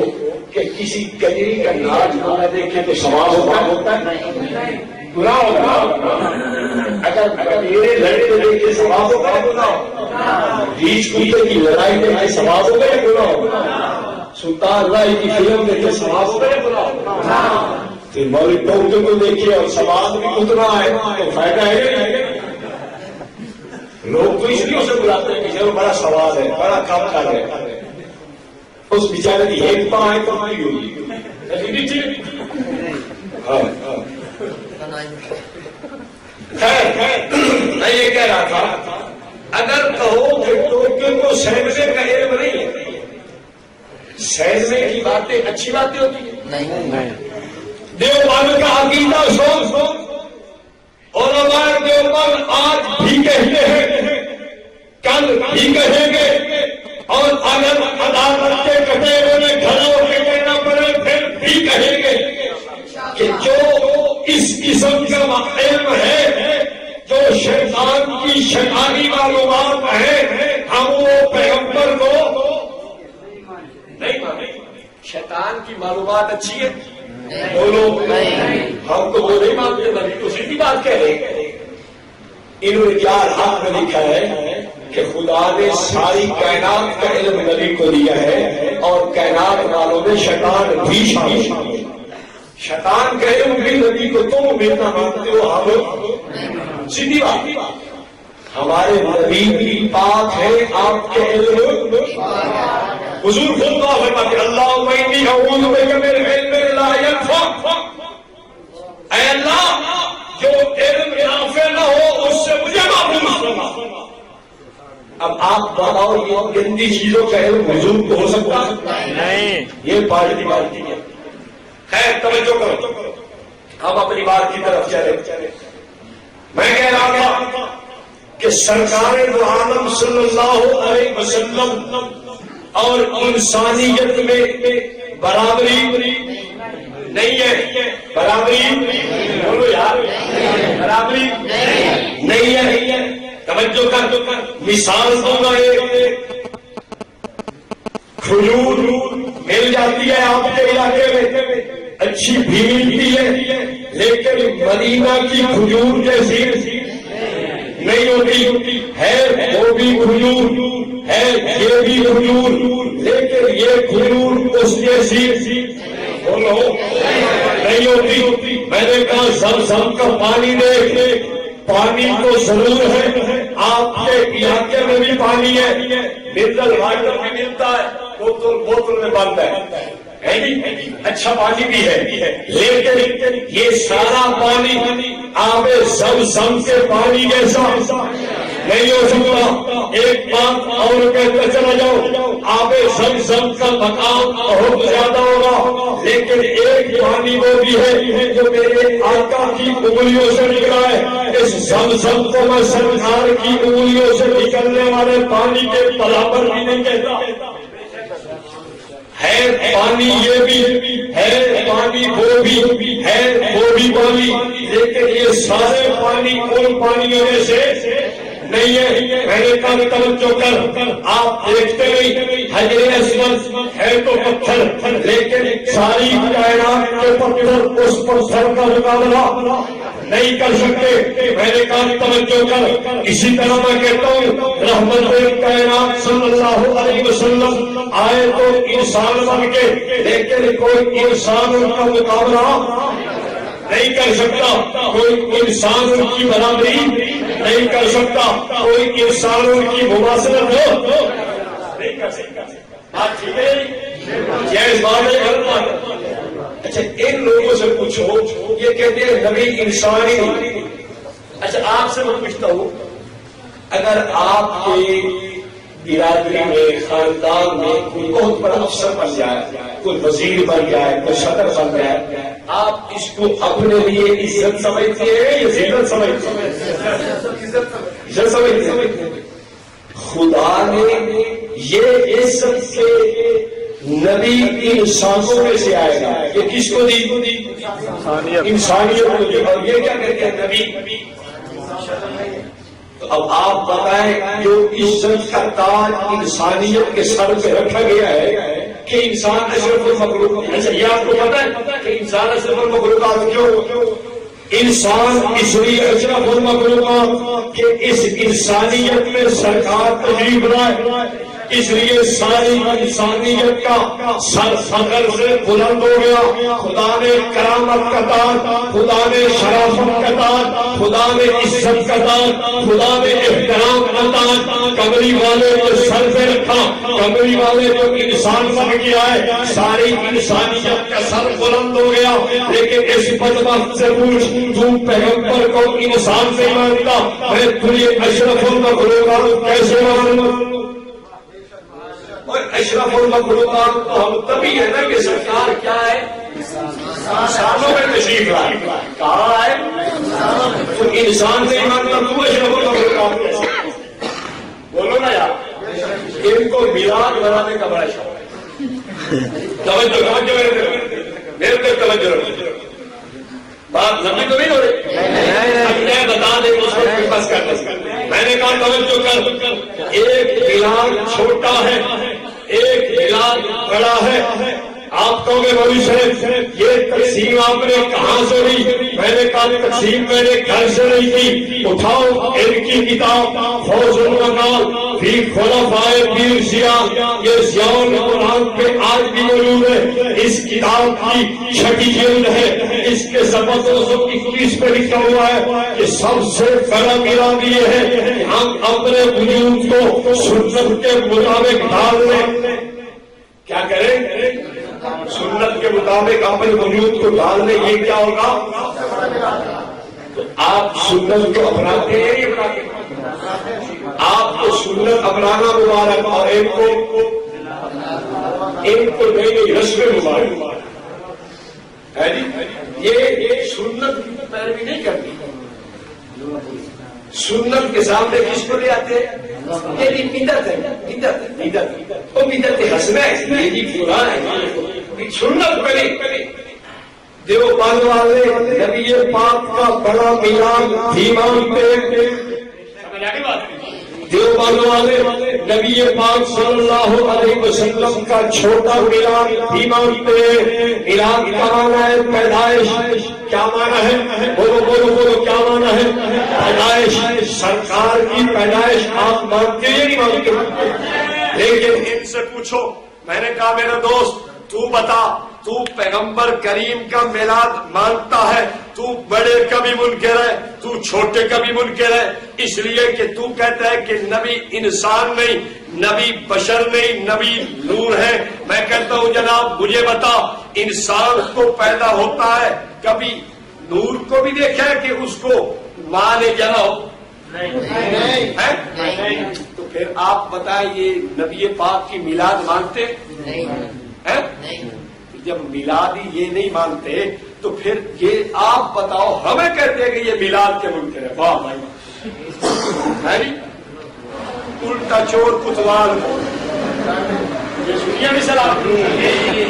کہ کسی کجری کا ناچ نہ دیکھے تو ثواب ہوتا ہے؟ گناہ ہوگا۔ اگر میرے لڑکے دیکھے ثواب ہوگا یا گناہ ہوگا؟ ریچھ کتے کی لڑائی دیکھے ثواب ہوگا یا گناہ ہوگا؟ سلطان رائی کی فلم دیکھے ثواب ہوگا یا گناہ ہوگا؟ پھر مولوی ٹوکے کو دیکھیے اور ثواب بھی اتنا ہے تو فائدہ ہے یا نہیں؟ لوگ تو اس لیے اسے بلاتے ہیں کہ چلو بڑا سوال ہے، بڑا کام کر ہے، اس بیچارے کی ایک پاں ہے تو ہماری ہوگی۔ میں یہ کہہ رہا تھا، اگر کہو کہ ٹوکیو کو سینمے کا علم نہیں ہے، سینمے کی باتیں اچھی باتیں ہوتی ہیں؟ دیوبند کا عقیدہ سوچ، علماء دیوبند آج بھی کہتے ہیں، کل بھی کہیں گے، اور اگر عدالت کے کٹہرے میں کھڑا ہو کے کہنا پڑے پھر بھی کہیں گے کہ جو اس قسم کا علم ہے، جو شیطان کی شیطانی معلومات ہے، ہم وہ پیغمبر کو نہیں مانیں۔ شیطان کی معلومات اچھی ہے، بولو، ہم تو وہ نہیں مانتے، بلکہ تو سیدھی بات کہہ رہے ہیں۔ انہوں نے 4 ہاتھ میں لکھا ہے کہ خدا نے ساری کائنات کا علم نبی کو دیا ہے اور کائنات والوں نے شیطان بھی شامل ہے. شیطان کا علم بھی نبی کو تم ملنا مانتے ہو ہم سیدھی بات. ہمارے نبی بھی پاک ہے آپ کے علم. حضور خود دعا فرماتے اللہم انی اعوذ بک من علم لا ینفع. اے اللہ جو علم نافع نہ ہو اس سے مجھے محفوظ فرما. اب آپ بتاؤ یہ گندی چیزوں کا علم حضور کو ہو سکتا نہیں. یہ پارٹی ہے. خیر توجہ کرو ہم اپنی بات کی طرف چلے. میں کہہ رہا تھا کہ سرکار دو عالم صلی اللہ علیہ وسلم اور انسانیت میں برابری نہیں ہے. برابری بولو یار. برابری نہیں ہے. توجہ کر مثال دوں گا. کھجور مل جاتی ہے آپ کے علاقے میں اچھی بھی ملتی ہے لیکن مدینہ کی کھجور جیسی نہیں ہوتی ہے. وہ بھی کھجور ہے یہ بھی کھجور لیکن یہ کھجور اس جیسی بولو نہیں ہوتی. میں نے کہا زمزم کا پانی دیکھ. پانی تو ضرور ہے آپ کے علاقے میں بھی پانی ہے. منرل واٹر بھی ملتا ہے بوتل میں بند ہے اچھا پانی بھی ہے لیکن یہ سارا پانی آب زمزم کے پانی جیسا نہیں ہو سکتا. ایک بات اور کہتا چلا جاؤ آب زمزم کا مقام بہت زیادہ ہوگا لیکن ایک پانی وہ بھی ہے جو میرے آقا کی انگلیوں سے نکلا ہے. اس زمزم کو میں سرکار کی انگلیوں سے نکلنے والے پانی کے برابر بھی نہیں کہتا. ہے پانی یہ بھی ہے پانی وہ بھی ہے وہ بھی پانی لیکن یہ سارے پانی ان پانیوں میں سے نہیں ہے. میں نے کہا توجہ کر آپ دیکھتے نہیں حجر اسود ہے تو پتھر لیکن ساری کائنات کے پتھر اس پتھر کا مقابلہ نہیں کر سکتے. میں نے کہا توجہ کر. اسی طرح میں کہتا ہوں رحمت کائنات صلی اللہ علیہ وسلم آئے تو انسان بن کے لیکن کوئی انسان ان کا مقابلہ نہیں کر سکتا. کوئی انسان ان کی برابری نہیں کر سکتا. کوئی انسان ان کی مماثلت نہیں کر سکتا. بات ٹھیک ہے جیس بات ہے. اچھا ان لوگوں سے پوچھو یہ کہتے ہیں نبی انسان ہی نہیں. اچھا آپ سے میں پوچھتا ہوں اگر آپ کی برادری میں خاندان میں کوئی بہت بڑا افسر بن جائے کوئی وزیر بن جائے کوئی صدر بن جائے آپ اس کو اپنے لیے عزت سمجھتے ہیں یا ذلت سمجھتے ہیں؟ عزت سمجھتے ہیں. خدا نے یہ عزت سے نبی انسانوں میں سے آئے گا. یہ کس کو دی؟ انسانیت کو دی. اور یہ کیا کہتے ہیں نبی. تو اب آپ بتائیں جو عزت کا تاج انسانیت کے سر پہ رکھا گیا ہے کہ انسان اشرف المخلوق. اچھا یہ آپ کو پتا ہے کہ انسان اشرف المخلوقات کیوں؟ انسان اس لیے اشرف المخلوقات کہ اس انسانیت میں سرکار تجریب لائے اس لیے ساری انسانیت کا سر فخر سے بلند ہو گیا. خدا نے کرامت کا تاج خدا نے شرافت کا تاج خدا نے عزت کا تاج خدا نے احترام کا تاج کمری والے کو سر پہ رکھا. کمری والے جو انسان بن کے آئے ساری انسانیت کا سر بلند ہو گیا. لیکن اس بدبخت سے پوچھ تو پیغمبر کو انسان سے مانتا میں تجھے اشرف المخلوقات کیسے مانوں؟ اور اشرف المخلوقات تو ہم تبھی ہے نا کہ سرکار کیا ہے انسانوں میں تشریف لائے. کہاں ہے تو انسان سے مانتا تو اشرف المخلوقات کیسے؟ بولو نا یار. ان کو میراث بنانے کا بڑا شوق ہے. توجہ میرے پہ توجہ رکھو. بات لمبی تو نہیں ہو رہی بتا دیں اس وقت بس کر. میں نے کہا توجہ کر. ایک بلال چھوٹا ہے ایک بلال بڑا ہے. آپ کہو گے مولوی صاحب یہ تقسیم آپ نے کہاں سے لی؟ میں نے کہا تقسیم میں نے گھر سے نہیں کی. اٹھاؤ ان کی کتاب فوز المنال فی خلفائے پیر شیعہ، یہ ضیاء القرآن پہ آج بھی موجود ہے. اس کتاب کی چھٹی جلد ہے، اس کے صفحہ 221 پہ لکھا ہوا ہے کہ سب سے بڑا میراد یہ ہے کہ ہم اپنے وجود کو سنت کے مطابق ڈال لیں. کیا کریں؟ سنت کے مطابق اپنے وجود کو ڈال لیں. یہ کیا ہوگا؟ تو آپ سنت کو اپناتے ہیں یہ اپناتے ہیں؟ آپ کو سنت اپنانا مبارک اور ایک کو نئی نئی رسمیں مبارک ہے جی. یہ سنت کی پیروی نہیں کرتی. سنت کے سامنے کس کو لے آتے ہیں؟ یہ بدعت ہے، بدعت وہ بدعت حسنہ ہے، یہ جی قرآن ہے. سنت پہلے دیوبند والے نبی پاک کا بڑا میلاد بھی مانتے ہیں. دیوبند والے نبی پاک صلی اللہ علیہ وسلم کا چھوٹا میلاد بھی مانتے ہیں. میلاد کا معنی ہے پیدائش. کیا معنی ہے؟ بولو بولو بولو، کیا معنی ہے؟ پیدائش. سرکار کی پیدائش آپ مانتے یا نہیں مانتے؟ لیکن ان سے پوچھو. میں نے کہا میرا دوست تو بتا، تو پیغمبر کریم کا میلاد مانتا ہے، تو بڑے کا بھی منکر ہے، تو چھوٹے کا بھی منکر ہے، اس لیے کہ تو کہتا ہے کہ نبی انسان نہیں، نبی بشر نہیں، نبی نور ہے. میں کہتا ہوں جناب مجھے بتا، انسان کو پیدا ہوتا ہے کبھی نور کو بھی دیکھا ہے کہ اس کو ماں نے جنا ہو؟ نہیں. تو پھر آپ بتائیں یہ نبی پاک کی میلاد مانتے ہیں؟ جب میلاد ہی یہ نہیں مانتے تو پھر یہ آپ بتاؤ ہمیں کہتے ہیں کہ یہ میلاد کے منکر ہے. واہ بھائی، الٹا چور کتوال کو یہ سنیا بھی سلام،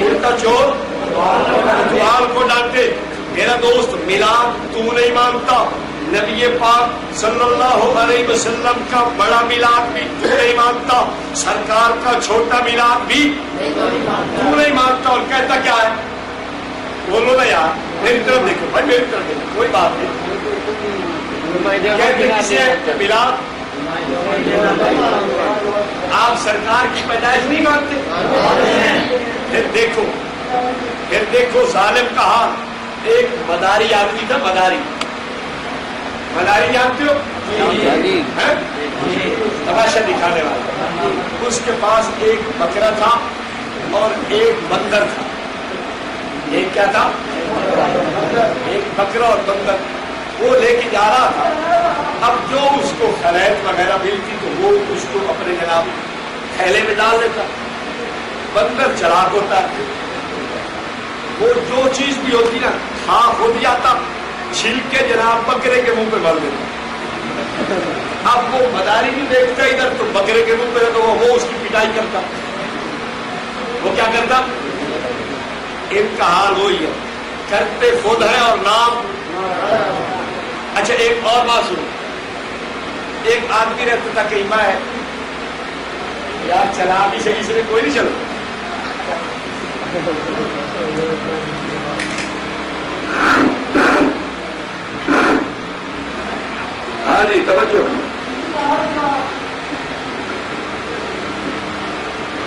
الٹا چور کتوال کو ڈانٹے. میرا دوست میلاد تو نہیں مانتا، نبی پاک صلی اللہ علیہ وسلم کا بڑا میلاد بھی تو نہیں مانتا، سرکار کا چھوٹا میلاد بھی تو نہیں مانتا، اور کہتا کیا ہے؟ بولو نا یار، میری طرف دیکھو بھائی، میری طرف دیکھو، کوئی بات نہیں. کہتے کسی ہے میلاد؟ آپ سرکار کی پیدائش نہیں مانتے؟ پھر دیکھو ظالم کا حال. ایک مداری آدمی تھا، مداری جانتے ہو؟ تماشا دکھانے والا. اس کے پاس ایک بکرا تھا اور ایک بندر تھا. ایک کیا تھا؟ ایک بکرا اور بندر. وہ لے کے جا رہا تھا. اب جو اس کو خلیت وغیرہ ملتی تو وہ اس کو اپنے جناب تھیلے میں ڈال دیتا. بندر چلاک ہوتا ہے، وہ جو چیز بھی ہوتی نا کھا خود جاتا، چھل کے جناب بکرے کے منہ پہ مار دیتا. اب وہ مداری بھی دیکھتا ادھر تو بکرے کے منہ پہ تو وہ اس کی پٹائی کرتا. وہ کیا کرتا؟ ان کا حال وہی ہے، کرتے خود ہے اور نام. اچھا ایک اور بات سنو. ایک آدمی رہتا تھا کہیں میں یار چلا بھی صحیح سے کوئی نہیں چلا. ہاں جی توجہ.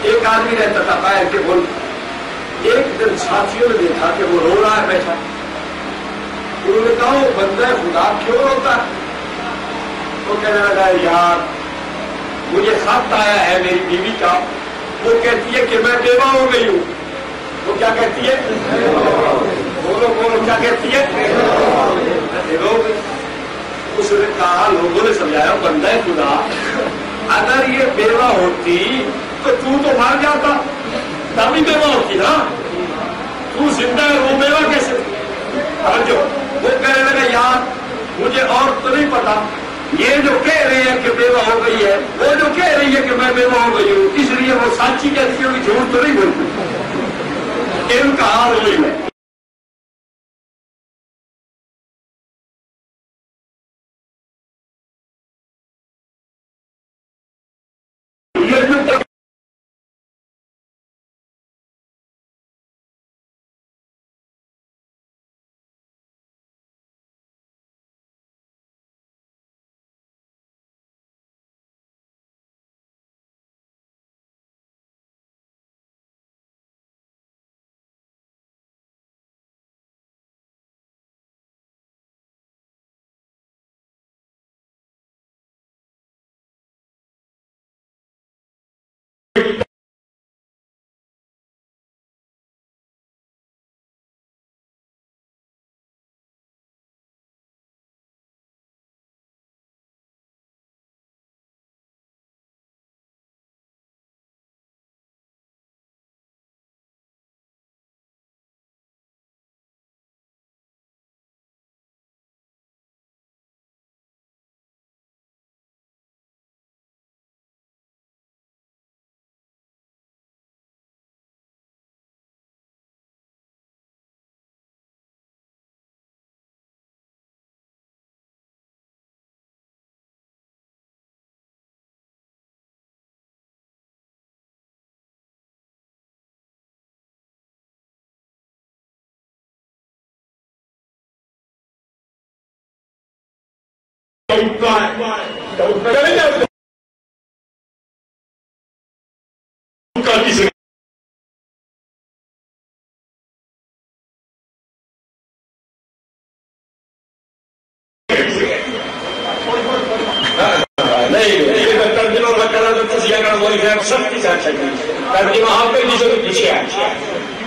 ایک آدمی رہتا تھا پیر کے بول. ایک دن ساتھیوں نے دیکھا کہ وہ رو رہا ہے بیٹھا. انہوں نے کہا وہ بندہ خدا کیوں روتا ہے؟ وہ کہنے لگا یار مجھے خط آیا ہے میری بیوی کا، وہ کہتی ہے کہ میں بیوہ ہو گئی ہوں. وہ کیا کہتی ہے؟ بولو بولو، کیا کہتی ہے؟ اس نے کہا، لوگوں نے سمجھایا بندہ خدا اگر یہ بیوہ ہوتی تو مر جاتا، تبھی بیوہ ہوتی نا. تو زندہ ہے، وہ بیوہ کیسے؟ وہ کہنے لگا یار مجھے اور تو نہیں پتا، یہ جو کہہ رہے ہیں کہ بیوہ ہو گئی ہے، وہ جو کہہ رہی ہے کہ میں بیوہ ہو گئی ہوں، اس لیے وہ سچی کہتی ہوگی، جھوٹ تو نہیں بولتی. ان کا حال وہی ہے.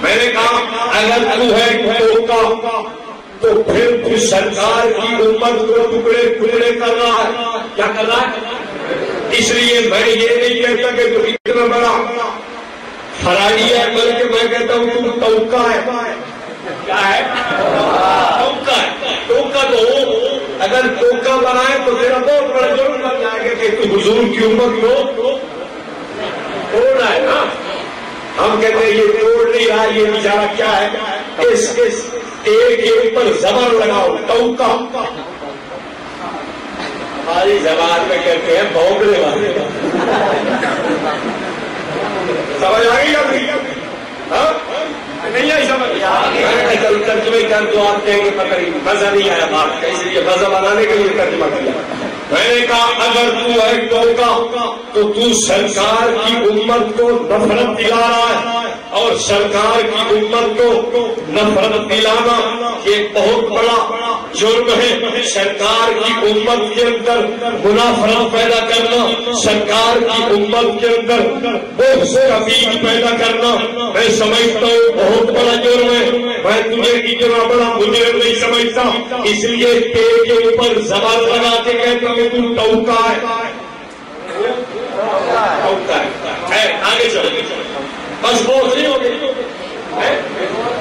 میں نے کہا اگر تو ہے تو پھر سرکار کی امت کو ٹکڑے ٹکڑے کرنا ہے. کیا کرنا ہے؟ اس لیے میں یہ نہیں کہتا کہ تو اتنا بڑا فراڈی ہے، بلکہ میں کہتا ہوں تم توقع ہے. کیا ہے؟ توقع ہے. توقع تو ہو، اگر توقع بنائے تو تیرا بہت بڑا جرم بن جائے گا کہ تو حضور کی امت کو توڑنا ہے نا. ہم کہتے ہیں یہ توڑ نہیں رہا، یہ بیچارہ کیا ہے، اس ایک کے اوپر زبر لگاؤ. توقع ہماری زبان میں کہتے ہیں بھونکنے والے. سمجھ آ گئی نہیں آئی سمجھ؟ ترجمے کر دو، آپ کہیں گے پتہ نہیں مزہ نہیں آیا بات کا، اس لیے مزہ بنانے کے لیے ترجمہ کیا. میں نے کہا اگر تو ہے توقع تو سرکار کی امت کو نفرت دلا رہا ہے، اور سرکار کی امت کو نفرت دلانا یہ بہت بڑا جرم ہے. سرکار کی امت کے اندر منافرت پیدا کرنا، سرکار کی امت کے اندر بغض کبھی پیدا کرنا، میں سمجھتا ہوں بہت بڑا جرم ہے. میں تجھے اتنا بڑا مجرم نہیں سمجھتا، اس لیے پیٹ کے اوپر زبان لگا کے کہتا ہوں تو توقع ہے. آگے چلو، بس بہت نہیں ہوگی.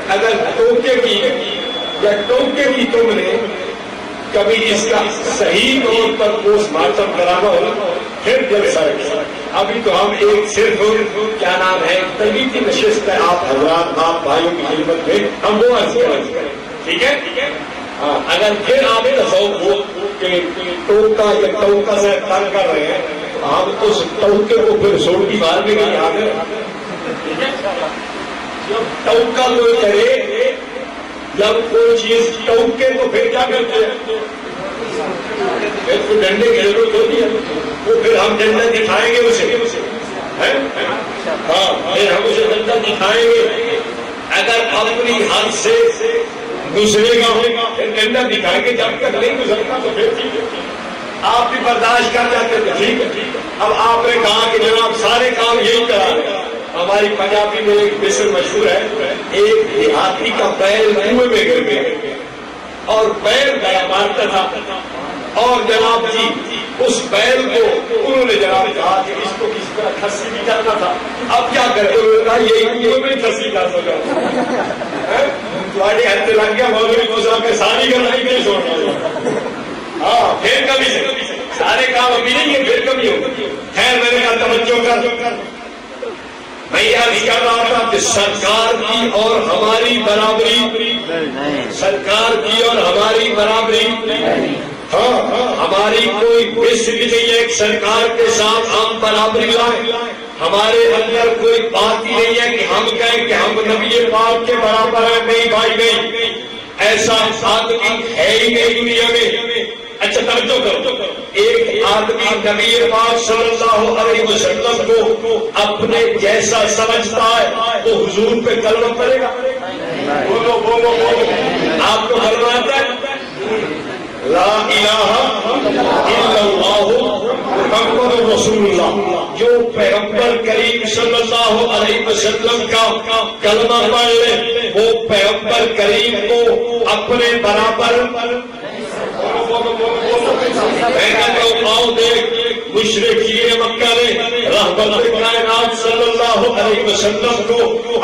اگر ٹوکے کی یا ٹوکے کی تم نے کبھی اس کا صحیح طور پر پوسٹ مارٹم کرانا ہوگا پھر جلسہ رکھیں. ابھی تو ہم ایک صرف کیا نام ہے تربیتی نشست ہے، آپ حضرات آپ بھائیوں کی خدمت میں ہم وہ عرض کریں. ٹھیک ہے؟ ہاں، اگر پھر آپ تصور ہو کہ ٹوکا یا ٹوکا سے تنگ کر رہے ہیں، آپ اس ٹوکے کو پھر سوڑ کی بار میں نہیں آ گئے. ٹوکا کوئی کرے، جب کوئی چیز ٹوکے تو پھر کیا کرتے ہیں؟ پھر تو ڈنڈے کی ضرورت ہوتی ہے. وہ پھر ہم ڈنڈا دکھائیں گے اسے. ہاں، پھر ہم اسے ڈنڈا دکھائیں گے. اگر اپنی حد سے گزرے گا پھر ڈنڈا دکھائیں گے، جب تک نہیں گزرتا تو پھر ٹھیک ہے. آپ بھی برداشت کر جاتے تھے، ٹھیک ہے. اب آپ نے کہا کہ جناب سارے کام یہی کرا رہے. ہماری پنجابی میں ایک مصر مشہور ہے، ایک دیہاتی کا بیل کنویں میں گر گیا اور بیل گیا مارتا تھا، اور جناب جی اس بیل کو انہوں نے جناب کہا کہ اس کو کس طرح کھسی بھی کرنا تھا. اب کیا کرے؟ انہوں نے کہا یہی کنویں میں کھسی کر سکا. تھوڑی ہاتھ لگ گیا مولوی صاحب کے ساری گل نہیں نہیں چھوڑنا. ہاں، پھر کبھی سے سارے کام ابھی نہیں ہے، پھر کبھی ہوگا. خیر، میں نے کہا توجہ کر. میں یہ عرض کر رہا تھا کہ سرکار کی اور ہماری برابری، سرکار کی اور ہماری برابری، ہاں ہماری کوئی بس بھی نہیں ہے کہ سرکار کے ساتھ ہم برابری لائیں. ہمارے اندر کوئی بات ہی نہیں ہے کہ ہم کہیں کہ ہم نبی پاک کے برابر ہیں. نہیں بھائی نہیں، ایسا آدمی ہے ہی نہیں دنیا میں. اچھا توجہ کرو، ایک آدمی نبی پاک صلی اللہ علیہ وسلم کو اپنے جیسا سمجھتا ہے وہ حضور پہ کلمہ پڑے گا. بولو بولو بولو، آپ کو کلمہ آتا ہے؟ لا الہ الا اللہ محمد رسول اللہ. جو پیغمبر کریم صلی اللہ علیہ وسلم کا کلمہ پڑھ لے وہ پیغمبر کریم کو اپنے برابر مشرکین مکہ نے رحمت کائنات صلی اللہ علیہ وسلم کو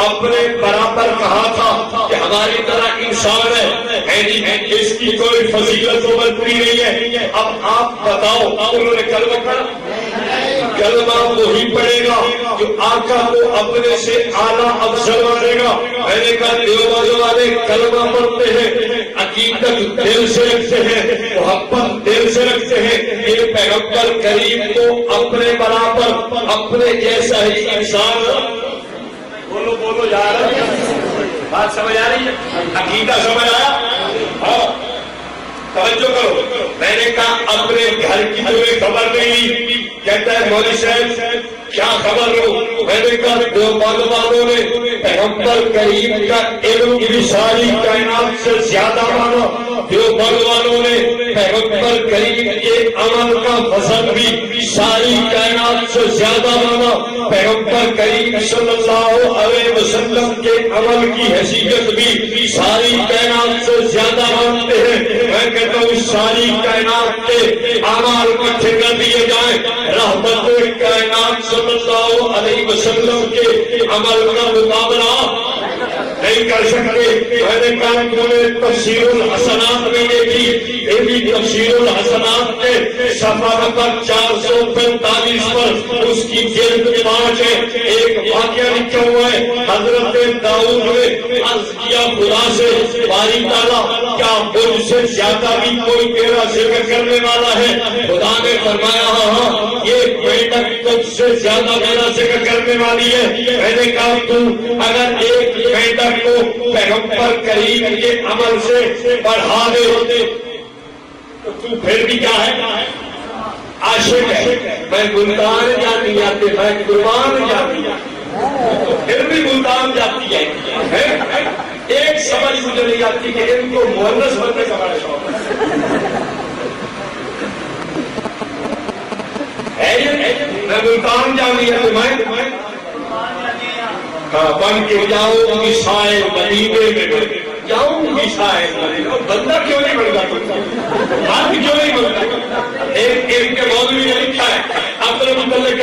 اپنے برابر کہا تھا کہ ہماری طرح انسان ہے، اس کی کوئی فضیلت و بنتی نہیں ہے. اب آپ بتاؤ انہوں نے کلمہ پڑھا؟ کلمہ وہی پڑھے گا جو آقا کو اپنے سے اعلیٰ افضل مانے گا. میں نے کہا دیوبند والے کلمہ پڑھتے ہیں، عقیدت دل سے رکھتے ہیں، محبت دل سے رکھتے ہیں. یہ پیغمبر کریم کو اپنے برابر اپنے جیسا ہی انسان. بولو بولو یار، بات سمجھ آ رہی ہے؟ عقیدہ سمجھ آیا؟ ہاں توجہ کرو. میں نے کہا اپنے گھر کی تمہیں خبر نہیں. کہتا ہے مولوی صاحب کیا خبر ہو؟ میں نے کہا دیوبند والوں نے پیغمبر کریم کا علم کی ساری کائنات سے زیادہ مانا. دیوبند والوں نے پیغمبر کریم کے عمل کا فضل بھی ساری کائنات سے زیادہ مانا. پیغمبر کریم صلی اللہ علیہ وسلم کے عمل کی حیثیت بھی ساری کائنات سے زیادہ مانتے ہیں. میں کہتا ہوں ساری کائنات کے اعمال اکٹھے کر دیے جائیں، رحمت کائنات صلی اللہ علیہ وسلم کے عمل کا مقابلہ نہیں کر سکتے. میں نے کہا انہوں نے تفسیر الحسنات میں دیکھی، یہ بھی تفسیر الحسنات کے صفحہ نمبر 445 پر اس کی جلد 5 ہے. ایک واقعہ لکھا ہوا ہے. حضرت داؤد نے عرض کیا خدا سے باری تعالیٰ کیا مجھ سے زیادہ بھی کوئی تیرا ذکر کرنے والا ہے؟ خدا نے فرمایا ہاں یہ بیٹک تجھ سے زیادہ میرا ذکر کرنے والی ہے. میں نے کہا تو اگر ایک بیٹک کو پیغمبر کریم کے عمل سے بڑھا دے تو پھر بھی کیا ہے؟ عاشق ہے. میں ملتان جاتی جاتے میں قربان جاتی پھر بھی ملتان جاتی ہے. ایک سمجھ مجھے نہیں آتی کہ ان کو مؤنث بننے کا بڑا شوق ہے. میں ملتان جاتی ہے میں بن کے جاؤں گی سائے مدینے میں، جاؤں گی سائے مدینے. بندہ کیوں نہیں بنتا؟ بات کیوں نہیں بنتا؟ ایک کے مولوی نے لکھا ہے اپنے متعلق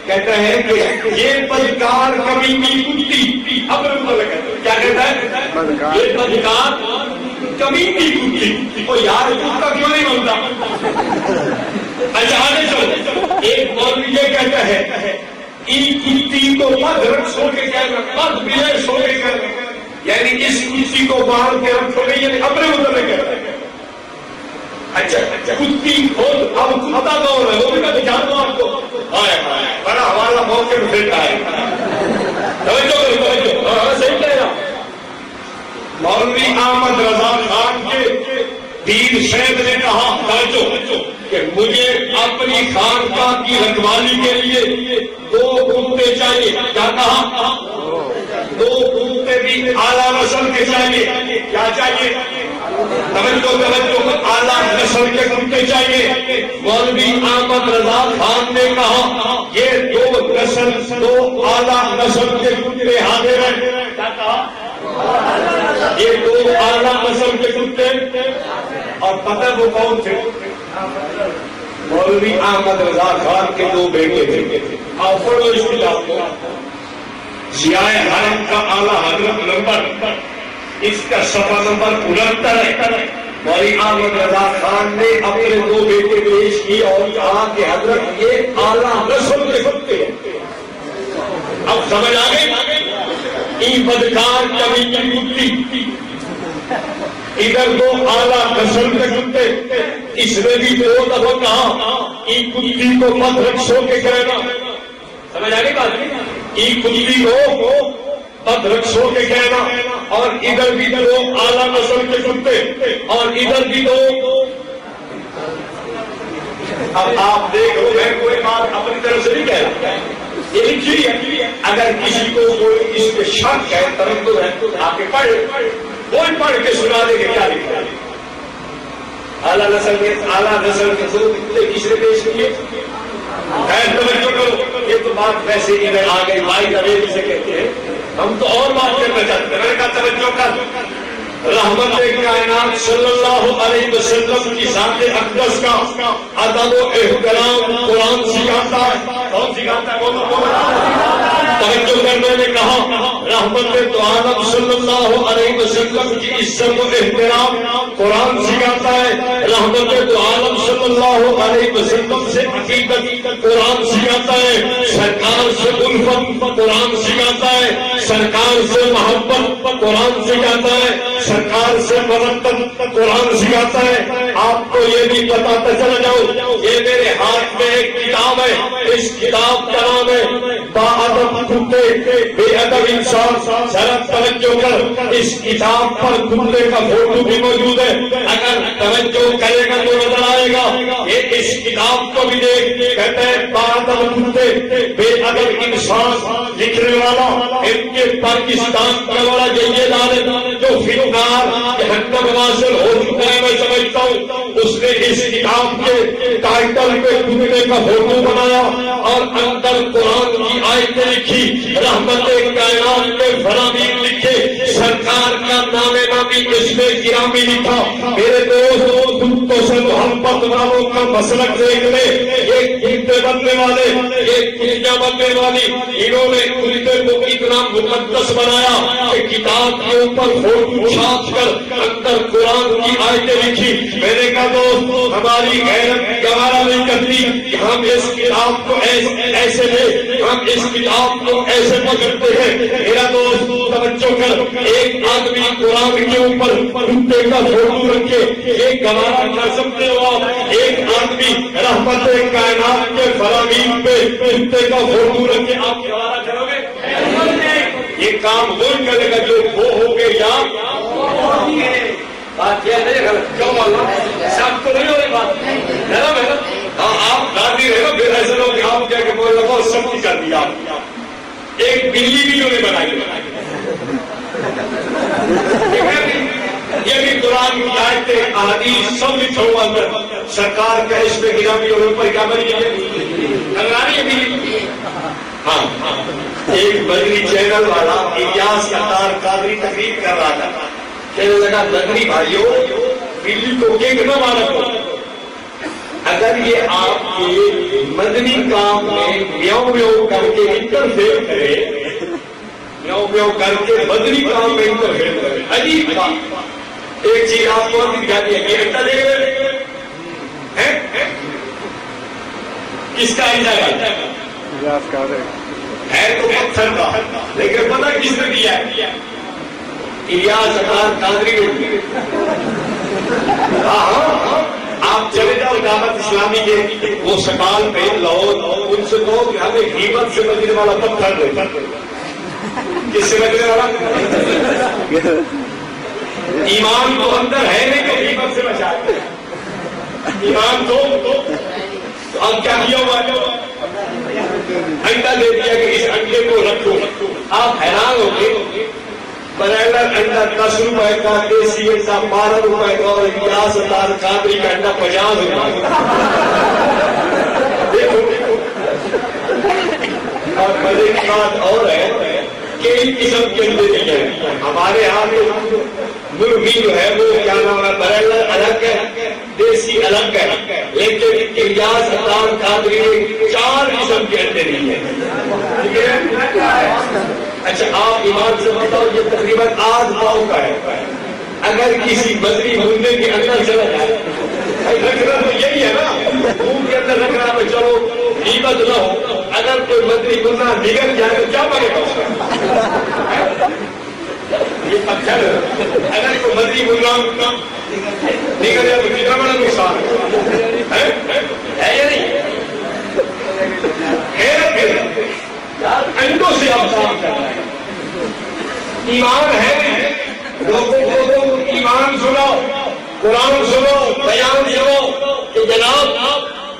کہتا ہے کہ یہ بدکار کبھی کی کتی. اپنے متعلق کیا کہتا ہے؟ یہ بدکار کبھی کی کتی. وہ یار کتا کیوں نہیں بنتا؟ اچھا آگے چلو. ایک مولوی یہ کہتا ہے کتی کو مت رکھو کے کہنا، مت بیر سو کے کہنا، یعنی اس کتی کو باہر کے رکھو گے. یعنی اپنے متعلق کہتا ہے. اچھا کتی خود اب کتا کون ہے وہ بھی میں دکھا دوں آپ کو. بڑا ہمارا موقع پھرتا ہے. صحیح کہہ رہا. مولوی احمد رضا خان کے پیر صاحب نے کہا کہ مجھے اپنی خانقاہ کی رکھوالی کے لیے 2 کتے چاہیے. کیا کہا؟ 2 کتے بھی اعلیٰ نسل کے چاہیے. کیا چاہیے؟ توجہ اعلیٰ نسل کے کتے چاہیے. مولوی احمد رضا خان نے کہا یہ 2 اعلیٰ نسل کے کتے حاضر ہیں. کیا کہا؟ یہ 2 اعلیٰ نسل کے کتے. اور پتہ وہ کون تھے؟ مولوی احمد رضا خان کے 2 بیٹے تھے. آپ پڑھو اس کی آپ کو. ضیاء حرم کا اعلیٰ حضرت نمبر اس کا صفحہ نمبر 69 ہے. مولوی احمد رضا خان نے اپنے 2 بیٹے پیش کیے اور کہا کہ حضرت یہ اعلیٰ نسل کے کتے ہیں. اب سمجھ آ گئی؟ ای بدکار کبھی کی کتی، ادھر 2 اعلیٰ نسل کے کتے. اس نے بھی 2 دفعہ کہا ای کتی کو مت رکھو کے کہنا. سمجھ آ گئی بات؟ ای کتی کو مت رکھو کے کہنا. اور ادھر بھی 2 اعلیٰ نسل کے کتے اور ادھر بھی 2. اب آپ دیکھو میں کوئی بات اپنی طرف سے نہیں کہہ رہا. یہ لکھی ہے اگر کسی کو کوئی اس پہ شک ہے تردد ہے تو آ کے پڑھے. کوئی پڑھ کے سنا دے کہ کیا لکھا ہے. اعلیٰ نسل کے دو کس نے پیش کیے؟ توجہ کرو، یہ تو بات ویسے ہی میں آ گئی بھائی نویل سے کہتے ہیں، ہم تو اور بات کرنا چاہتے ہیں۔ میں نے کہا توجہ کر، رحمت کائنات صلی اللہ علیہ وسلم کی ذات اقدس کا ادب و احترام قرآن سکھاتا ہے۔ کون سکھاتا ہے؟ توجہ کر، میں نے کہا رحمت تو عالم صلی اللہ علیہ وسلم کی عزت و احترام قرآن سکھاتا ہے۔ رحمت تو عالم صلی اللہ علیہ وسلم سے عقیدت قرآن سکھاتا ہے۔ سرکار سے الفت قرآن سکھاتا ہے۔ سرکار سے محبت قرآن سکھاتا ہے۔ سرکار سے مودت قرآن سکھاتا ہے۔ آپ کو یہ بھی بتاتا چلا جاؤ، یہ میرے ہاتھ میں ایک کتاب ہے، اس کتاب کا نام ہے باادب کتے بے ادب انسان۔ ذرا توجہ کر، اس کتاب پر کتے کا فوٹو بھی موجود ہے، اگر توجہ کرے گا تو نظر آئے گا۔ یہ اس کتاب کو بھی دیکھ، کہتے ہیں باادب کتے بے ادب انسان، لکھنے والا ان کے پاکستان کا بڑا جید عالم جو جہنم واصل ہو چکا ہے، میں سمجھتا ہوں اس نے اس کتاب کے ٹائٹل پہ کتے کا فوٹو بنایا اور اندر قرآن کی آیتیں لکھی، رحمت کائنات کے فرامین لکھے، سرکار کا نامہ بھی اس میں گرامی لکھا۔ میرے دوست کتوں سے محبت والوں کا مسلک دیکھ لے، ایک کتے بننے والے، ایک کتیاں بننے والی، انہوں نے کتے کو اتنا مقدس بنایا کہ کتاب کے اوپر فوٹو چھاپ کر اندر قرآن کی آیتیں لکھی۔ میں نے کہا دوست ہماری غیرت گوارا نہیں کرتی کہ ہم اس کتاب کو ایسے لے، ہم اس کتاب کو ایسے پکڑتے ہیں۔ میرا دوست توجہ کر، ایک آدمی قرآن کے اوپر کتے کا فوٹو رکھے، ایک گوارا کر سکتے ہو آپ؟ ایک آدمی رحمت کائنات کے فرامین پہ کتے کا فوٹو رکھے، آپ گوارا کرو گے؟ یہ کام وہی کرے گا جو وہ ہو گے یا بات یہ نہیں غلط کیوں معلوم سب کو نہیں ہو رہی بات ہے نا؟ ہاں آپ گاندھی رہے نا، پھر ایسے لوگ آپ کیا کہ بولے لگا سب کی کر دیا۔ ایک بلی بھی جو نے بنائی، یہ بھی قرآن کی آیتیں احادیث سب لکھا ہوا اندر، سرکار کا اس میں گرامی اور اوپر کیا بنی ہے بھی۔ ہاں ایک بدری چینل والا الیاس اطہر قادری تقریر کر رہا تھا، کہنے لگا بدری بھائیوں بلی کو کیک نہ مارو، اگر یہ آپ کے مدنی کام میں میاؤ میاؤ کر کے انٹرفیئر کرے، میاؤ میاؤ کر کے مدنی کام میں انٹرفیئر کرے، عجیب بات۔ ایک چیز آپ کو دکھاتی ہے کہ انٹا دے گئے کس کا انٹا ہے تو پتھر کا، لیکن پتہ کس نے دیا ہے؟ الیاس اطہر قادری نے۔ ہاں آپ چلے جاؤ دعوت اسلامی کے وہ سکال پہن لو، ان سے کہو کہ ہمیں غیبت سے بچنے والا پتھر دے۔ کس سے بچنے والا؟ ایمان تو اندر ہے نہیں کہ غیبت سے بچائے، ایمان تو اب کیا کیا ہوا ہے؟ انڈا دے دیا کہ اس انڈے کو رکھو۔ آپ حیران ہو گے، برائلر انڈا 10 روپے کا، دیسی انڈا 12 روپے کا، اور الیاس اطہر قادری کا انڈا 50 روپے کا۔ دیکھو اور مزے کی بات اور ہے، کئی قسم کے انڈے نہیں ہیں ہمارے یہاں کے۔ مرغی جو ہے وہ کیا نام ہے، برائلر الگ ہے، دیسی الگ ہے، لیکن الیاس اطہر قادری میں 4 قسم کے انڈے نہیں ہیں۔ اچھا آپ ایمان سے بتاؤ، یہ تقریباً 8 پاؤں کا ہے، اگر کسی بدری مردے کے اندر چلا جائے، رکھنا تو یہی ہے نا، منہ کے اندر رکھنا تو چلو غیبت نہ ہو، اگر کوئی بدری مردہ نگل جائے تو کیا بنے گا اس کا؟ یہ پتھر اگر کوئی بدری مردہ نگل جائے تو کتنا بڑا نقصان ہے یا نہیں؟ انڈوں سے آپ کام کر رہے ہیں، ایمان ہے، لوگوں کو ایمان سنو، قرآن سنو، بیان سنو کہ جناب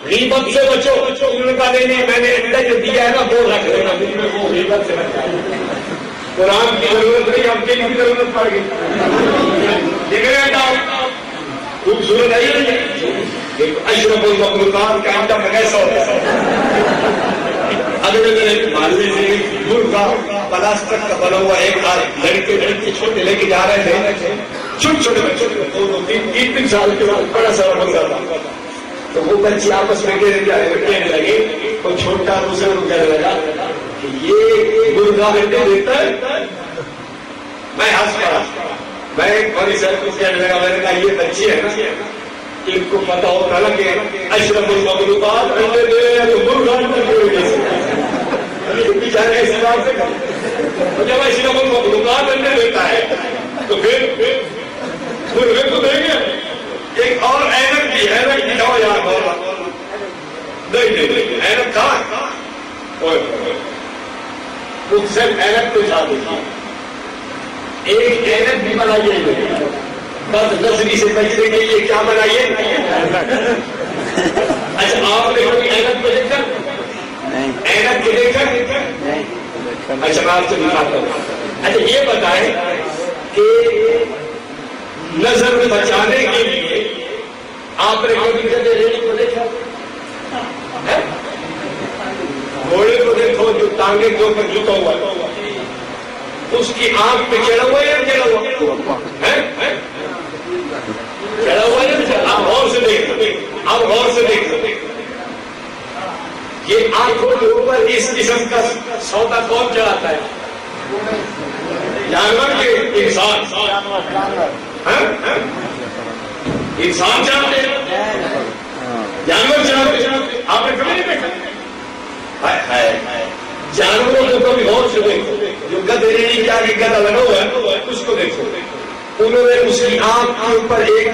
غیبت سے بچو۔ انہوں نے کہا نہیں میں نے انڈا جو دیا ہے نا وہ رکھ لینا، وہ غیبت سے بچا۔ قرآن کی ضرورت نہیں، ہم کی ضرورت پڑ گئی۔ دیکھ رہے ہیں خوبصورت ہے اشرف المخلوقات کا آئٹم کیسا ہوتا ہے. اگلے دن معلوم سے مرغا پلاسٹک کا بنا ہوا ایک لڑکے لڑکے چھوٹے لے کے جا رہے تھے, چھوٹے چھوٹے بچے 2-3 سال کے بعد بڑا سارا مرغا تھا. تو وہ بچے آپس میں کہنے لگے, وہ چھوٹا دوسرے کو کہنے لگا کہ یہ مرغا انڈے دیتا ہے. میں ہنس پڑا. میں ایک بڑی سر کو کہنے لگا, میں نے کہا یہ بچے ہیں نا, ان کو پتا ہوتا نا کہ اشرف المخلوقات انڈے دے رہے ہیں تو مرغا انڈے دے بیچارے اس بات سے جب اشرف المخلوقات انڈے دیتا ہے تو پھر مرغے تو دیں گے. ایک اور اینک بھی ہے, دکھاؤ یار بولا نہیں اینک کہاں صرف اینک کو اٹھا دیجیے. ایک اینک بھی بنائیے, بس نظری سے بچنے کے لیے کیا بنائیے. اچھا آپ نے کبھی اینک کو دیکھا, اینک کو دیکھا. اچھا میں آپ سے دکھاتا ہوں. اچھا یہ بتائیں کہ نظر بچانے کے لیے آپ نے کبھی کبھی ریڑھی کو دیکھا, گھوڑے کو دیکھو جو ٹانگے کے اوپر جھکا ہوا ہے, اس کی آنکھ پہ چڑھا ہوا ہے یا چڑھا ہوا ہے, چڑھا ہوا ہے. آپ غور سے دیکھ سکتے, آپ غور سے دیکھ سکتے. یہ آنکھوں کے اوپر اس قسم کا سودا کون چڑھاتا ہے؟ جانور کے انسان. انسان چاہتے ہیں, جانور چاہتے ہیں. آپ نے کبھی نہیں دیکھا. جانوروں کو کبھی غور سے دیکھو, جو گدھے ریڑھی کے آگے گدھا لگا ہوا ہے اس کو دیکھو. انہوں نے اس کی آنکھ کے اوپر ایک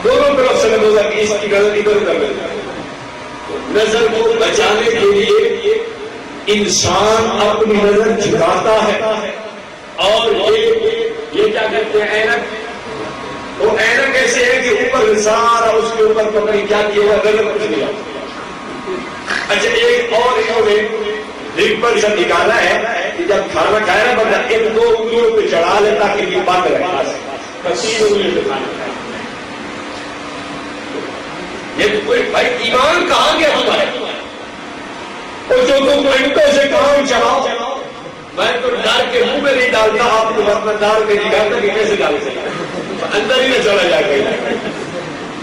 دونوں طرف سے لگا ہوا کہ اس کی غلطی ادھر ادھر ہے. نظر کو بچانے کے لیے انسان اپنی نظر جھکاتا ہے. اور یہ کیا کہتے ہیں اینک. وہ اینک ایسے ہے کہ اوپر سارا اس کے اوپر پتہ نہیں کیا کیا ہوا, نظر کچھ نہیں آتا. اچھا ایک اور انہوں نے ریپر سے نکالا ہے کہ جب کھانا کھائے نا بندہ ان 2 انگلیوں پہ چڑھا لے تاکہ یہ بند رہے. 3 انگلیوں پہ کھانا کھائے. یہ کوئی بھائی ایمان کہاں گیا تمہارے, اور جو تم گھنٹوں سے کام چلاؤ. میں تو ڈال کے منہ میں نہیں ڈالتا, آپ کو ورنہ ڈال کے نکالتا کہ کیسے ڈال سکتا, اندر ہی نہ چلا جائے گا.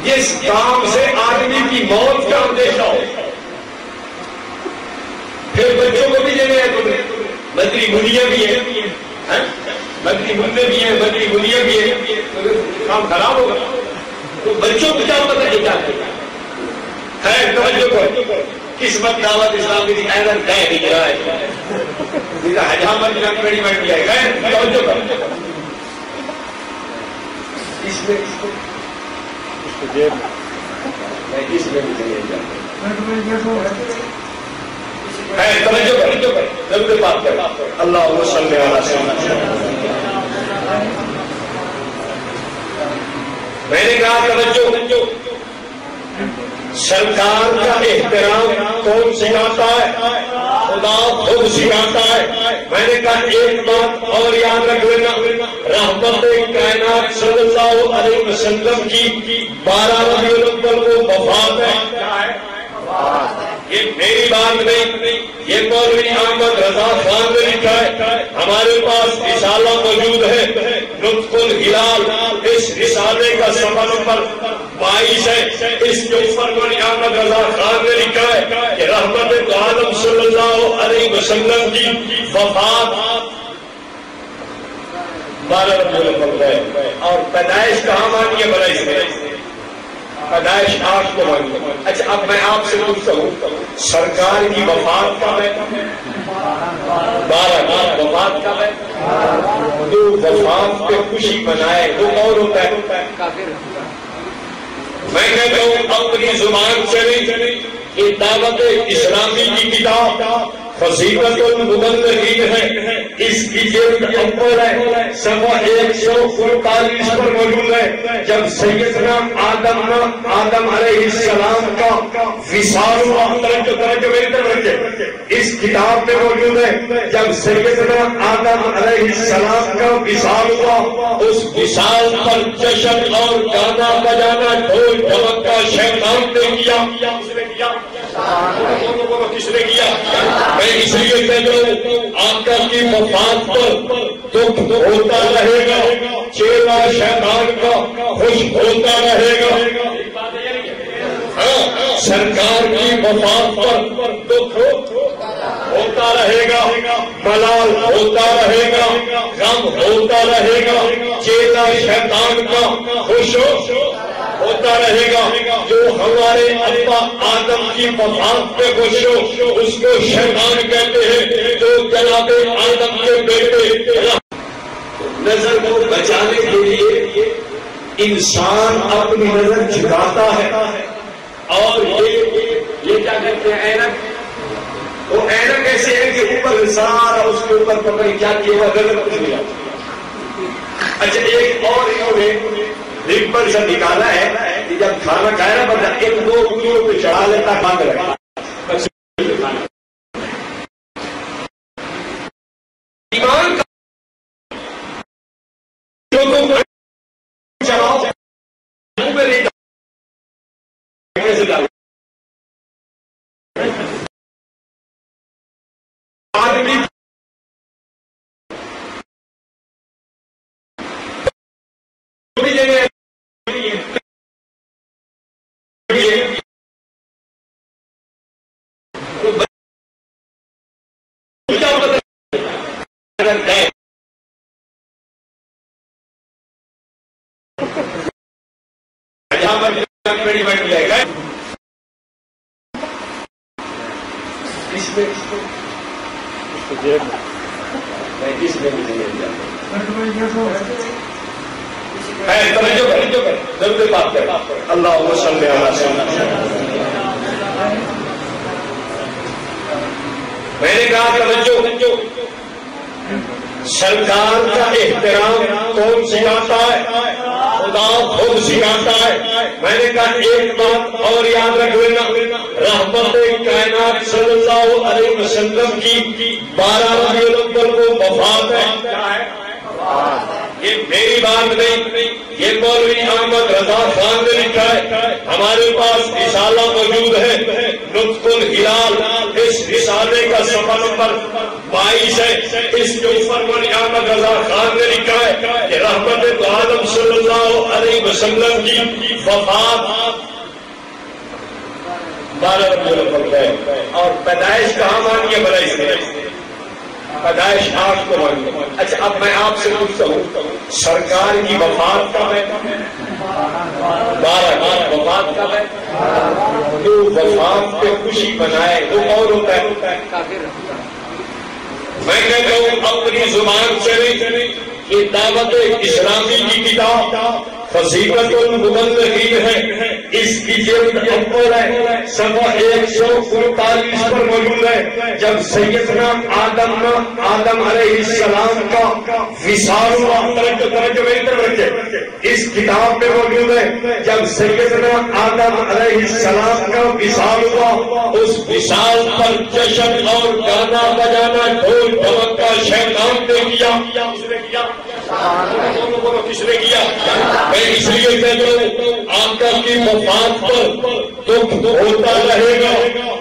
جس کام سے آدمی کی موت کا اندیشہ ہو. پھر بچوں کو بھی دینے ہیں تمہیں, بدری بنیا بھی ہے, بدری بننے بھی ہیں, بدری بنیا بھی ہے, کام خراب ہوگا. تو بچوں کو کیا پتہ ہے کیا کرے. خیر توجہ کرو, قسمت دعوت اسلام کی اینک ہے دکھ رہا ہے, حجامت ایکسپیریمنٹ کیا ہے. خیر توجہ کرو, اس میں اللہ صلی علیہ وسلم. میں نے کہا توجہ, سرکار کا احترام کون سکھاتا ہے؟ خدا خود سکھاتا ہے. میں نے کہا ایک بات اور یاد رکھ لینا, رحمت کائنات صلی اللہ علیہ وسلم کی 12 ربیع الاول کو وفات ہے. یہ میری بات نہیں, یہ مولوی احمد رضا خان نے لکھا ہے. ہمارے پاس رسالہ موجود ہے, لطف الہلال. اس رسالے کا صفحہ نمبر 22 ہے. اس کے اوپر مولوی احمد رضا خان نے لکھا ہے کہ رحمت عالم صلی اللہ علیہ وسلم کی وفات 12 ربیع الاول ہے. اور پیدائش کہاں مانی ہے؟ بھلا اس میں پیدائش 8 کو مانی. اچھا اب میں آپ سے پوچھتا ہوں, سرکار کی وفات کب ہے؟ 12. وفات کب ہے؟ تو وفات پہ خوشی منائے تو کون ہوتا ہے؟ میں کہتا ہوں اپنی زبان سے نہیں, یہ دعوت اسلامی کی کتاب فصیحت المبلغین ہے، اس کی جلد اول ہے، صفحہ 145 پر موجود ہے۔ جب سیدنا آدم علیہ السلام کا وصال ہوا، توجہ میری طرف رکھیں، اس کتاب میں موجود ہے، جب سیدنا آدم علیہ السلام کا وصال ہوا، اس وصال پر جشن اور گانا بجانا ڈھول ڈھمکا شیطان نے کیا۔ کس نے کیا؟ میں اس لیے کہہ رہا ہوں آقا کی وفات پر دکھ ہوتا رہے گا، چیلا شیطان کا خوش ہوتا رہے گا۔ سرکار کی وفات پر دکھ ہوتا رہے گا، ملال ہوتا رہے گا، غم ہوتا رہے گا، چیلا شیطان کا خوش ہوتا رہے گا۔ جو ہمارے ابا آدم کی وفات پہ خوش ہو اس کو شیطان کہتے ہیں، جو جناب آدم کے بیٹے۔ نظر کو بچانے کے لیے انسان اپنی نظر جھکاتا ہے، اور یہ کیا کہتے ہیں اینک، وہ اینک ایسے ہے کہ اوپر سارا اس کے اوپر پکڑ کیا کیا ہوا نظر کچھ نہیں آتا۔ اچھا ایک اور انہوں نے ریپر سے نکالا ہے کہ جب کھانا کھائے نا بندہ ان دو انگلیوں پہ چڑھا لیتا بند رہے ایمان کا جو تم چڑھاؤ منہ میں نہیں کیسے ڈالو آدمی اللہ صلی اللہ علیہ وسلم۔ میں نے کہا توجہ، سرکار کا احترام کون سکھاتا ہے؟ خدا خود سکھاتا ہے۔ میں نے کہا ایک بات اور یاد رکھ لینا، رحمت کائنات صلی اللہ علیہ وسلم کی 12 ربیع الاول کو وفات ہے۔ یہ میری بات نہیں، یہ مولوی احمد رضا خان نے لکھا ہے۔ ہمارے پاس رسالہ موجود ہے لطف الہلال، اس رسالے کا صفحہ نمبر 22 ہے۔ اس کے اوپر مولوی احمد رضا خان نے لکھا ہے کہ رحمت عالم صلی اللہ علیہ وسلم کی وفات 12 ربیع الاول ہے، اور پیدائش کہاں مانی ہے بھلا اس نے؟ پیدائش 8 کو مانی ہے۔ اچھا اب میں آپ سے پوچھتا ہوں سرکار کی وفات کب ہے؟ 12 وفات کب ہے؟ جو وفات پہ خوشی منائے وہ اور ہوتا ہے؟ میں کہتا ہوں اپنی زبان سے نہیں، یہ دعوت اسلامی کی کتاب فصیحت المبلغین ہے، اس کی جلد اول ہے، صفحہ 145 پر موجود ہے۔ جب سیدنا آدم علیہ السلام کا وصال ہوا، توجہ میری طرف رکھیں، اس کتاب میں موجود ہے، جب سیدنا آدم علیہ السلام کا وصال ہوا، اس وصال پر جشن اور گانا بجانا ڈھول ڈھمکا شیطان نے کیا۔ کس نے کیا؟ میں اس لیے کہہ رہا ہوں آقا کی وفات پر دکھ ہوتا رہے گا،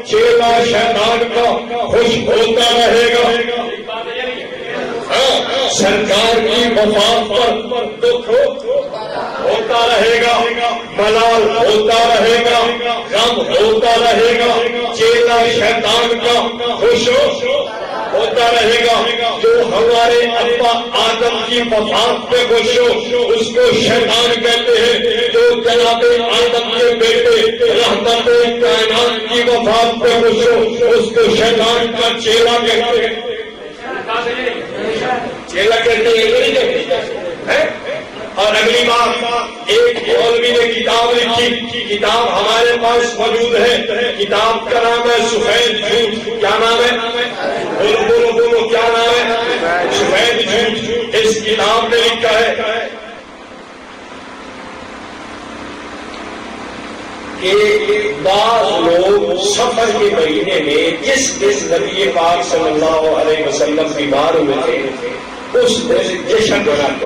چیلا شیطان کا خوش ہوتا رہے گا۔ سرکار کی وفات پر دکھ ہوتا رہے گا، ملال ہوتا رہے گا، غم ہوتا رہے گا، چیلا شیطان کا خوش ہوتا رہے گا۔ جو ہمارے ابا آدم کی وفات پہ خوش ہو اس کو شیطان کہتے ہیں، جو جناب آدم کے بیٹے رحمت کائنات کی وفات پہ خوش ہو اس کو شیطان کا چیلا کہتے ہیں۔ چیلا کہتے ہیں۔ اور اگلی بات، ایک مولوی نے کتاب لکھی، کتاب ہمارے پاس موجود ہے، کتاب کا نام ہے سفید جھوٹ۔ کیا نام ہے؟ بولو بولو کیا نام ہے؟ سفید جھوٹ. اس کتاب نے لکھا ہے کہ بعض لوگ سفر کے مہینے میں جس دن نبی پاک صلی اللہ علیہ وسلم بیمار ہوئے تھے اس دن جشن مناتے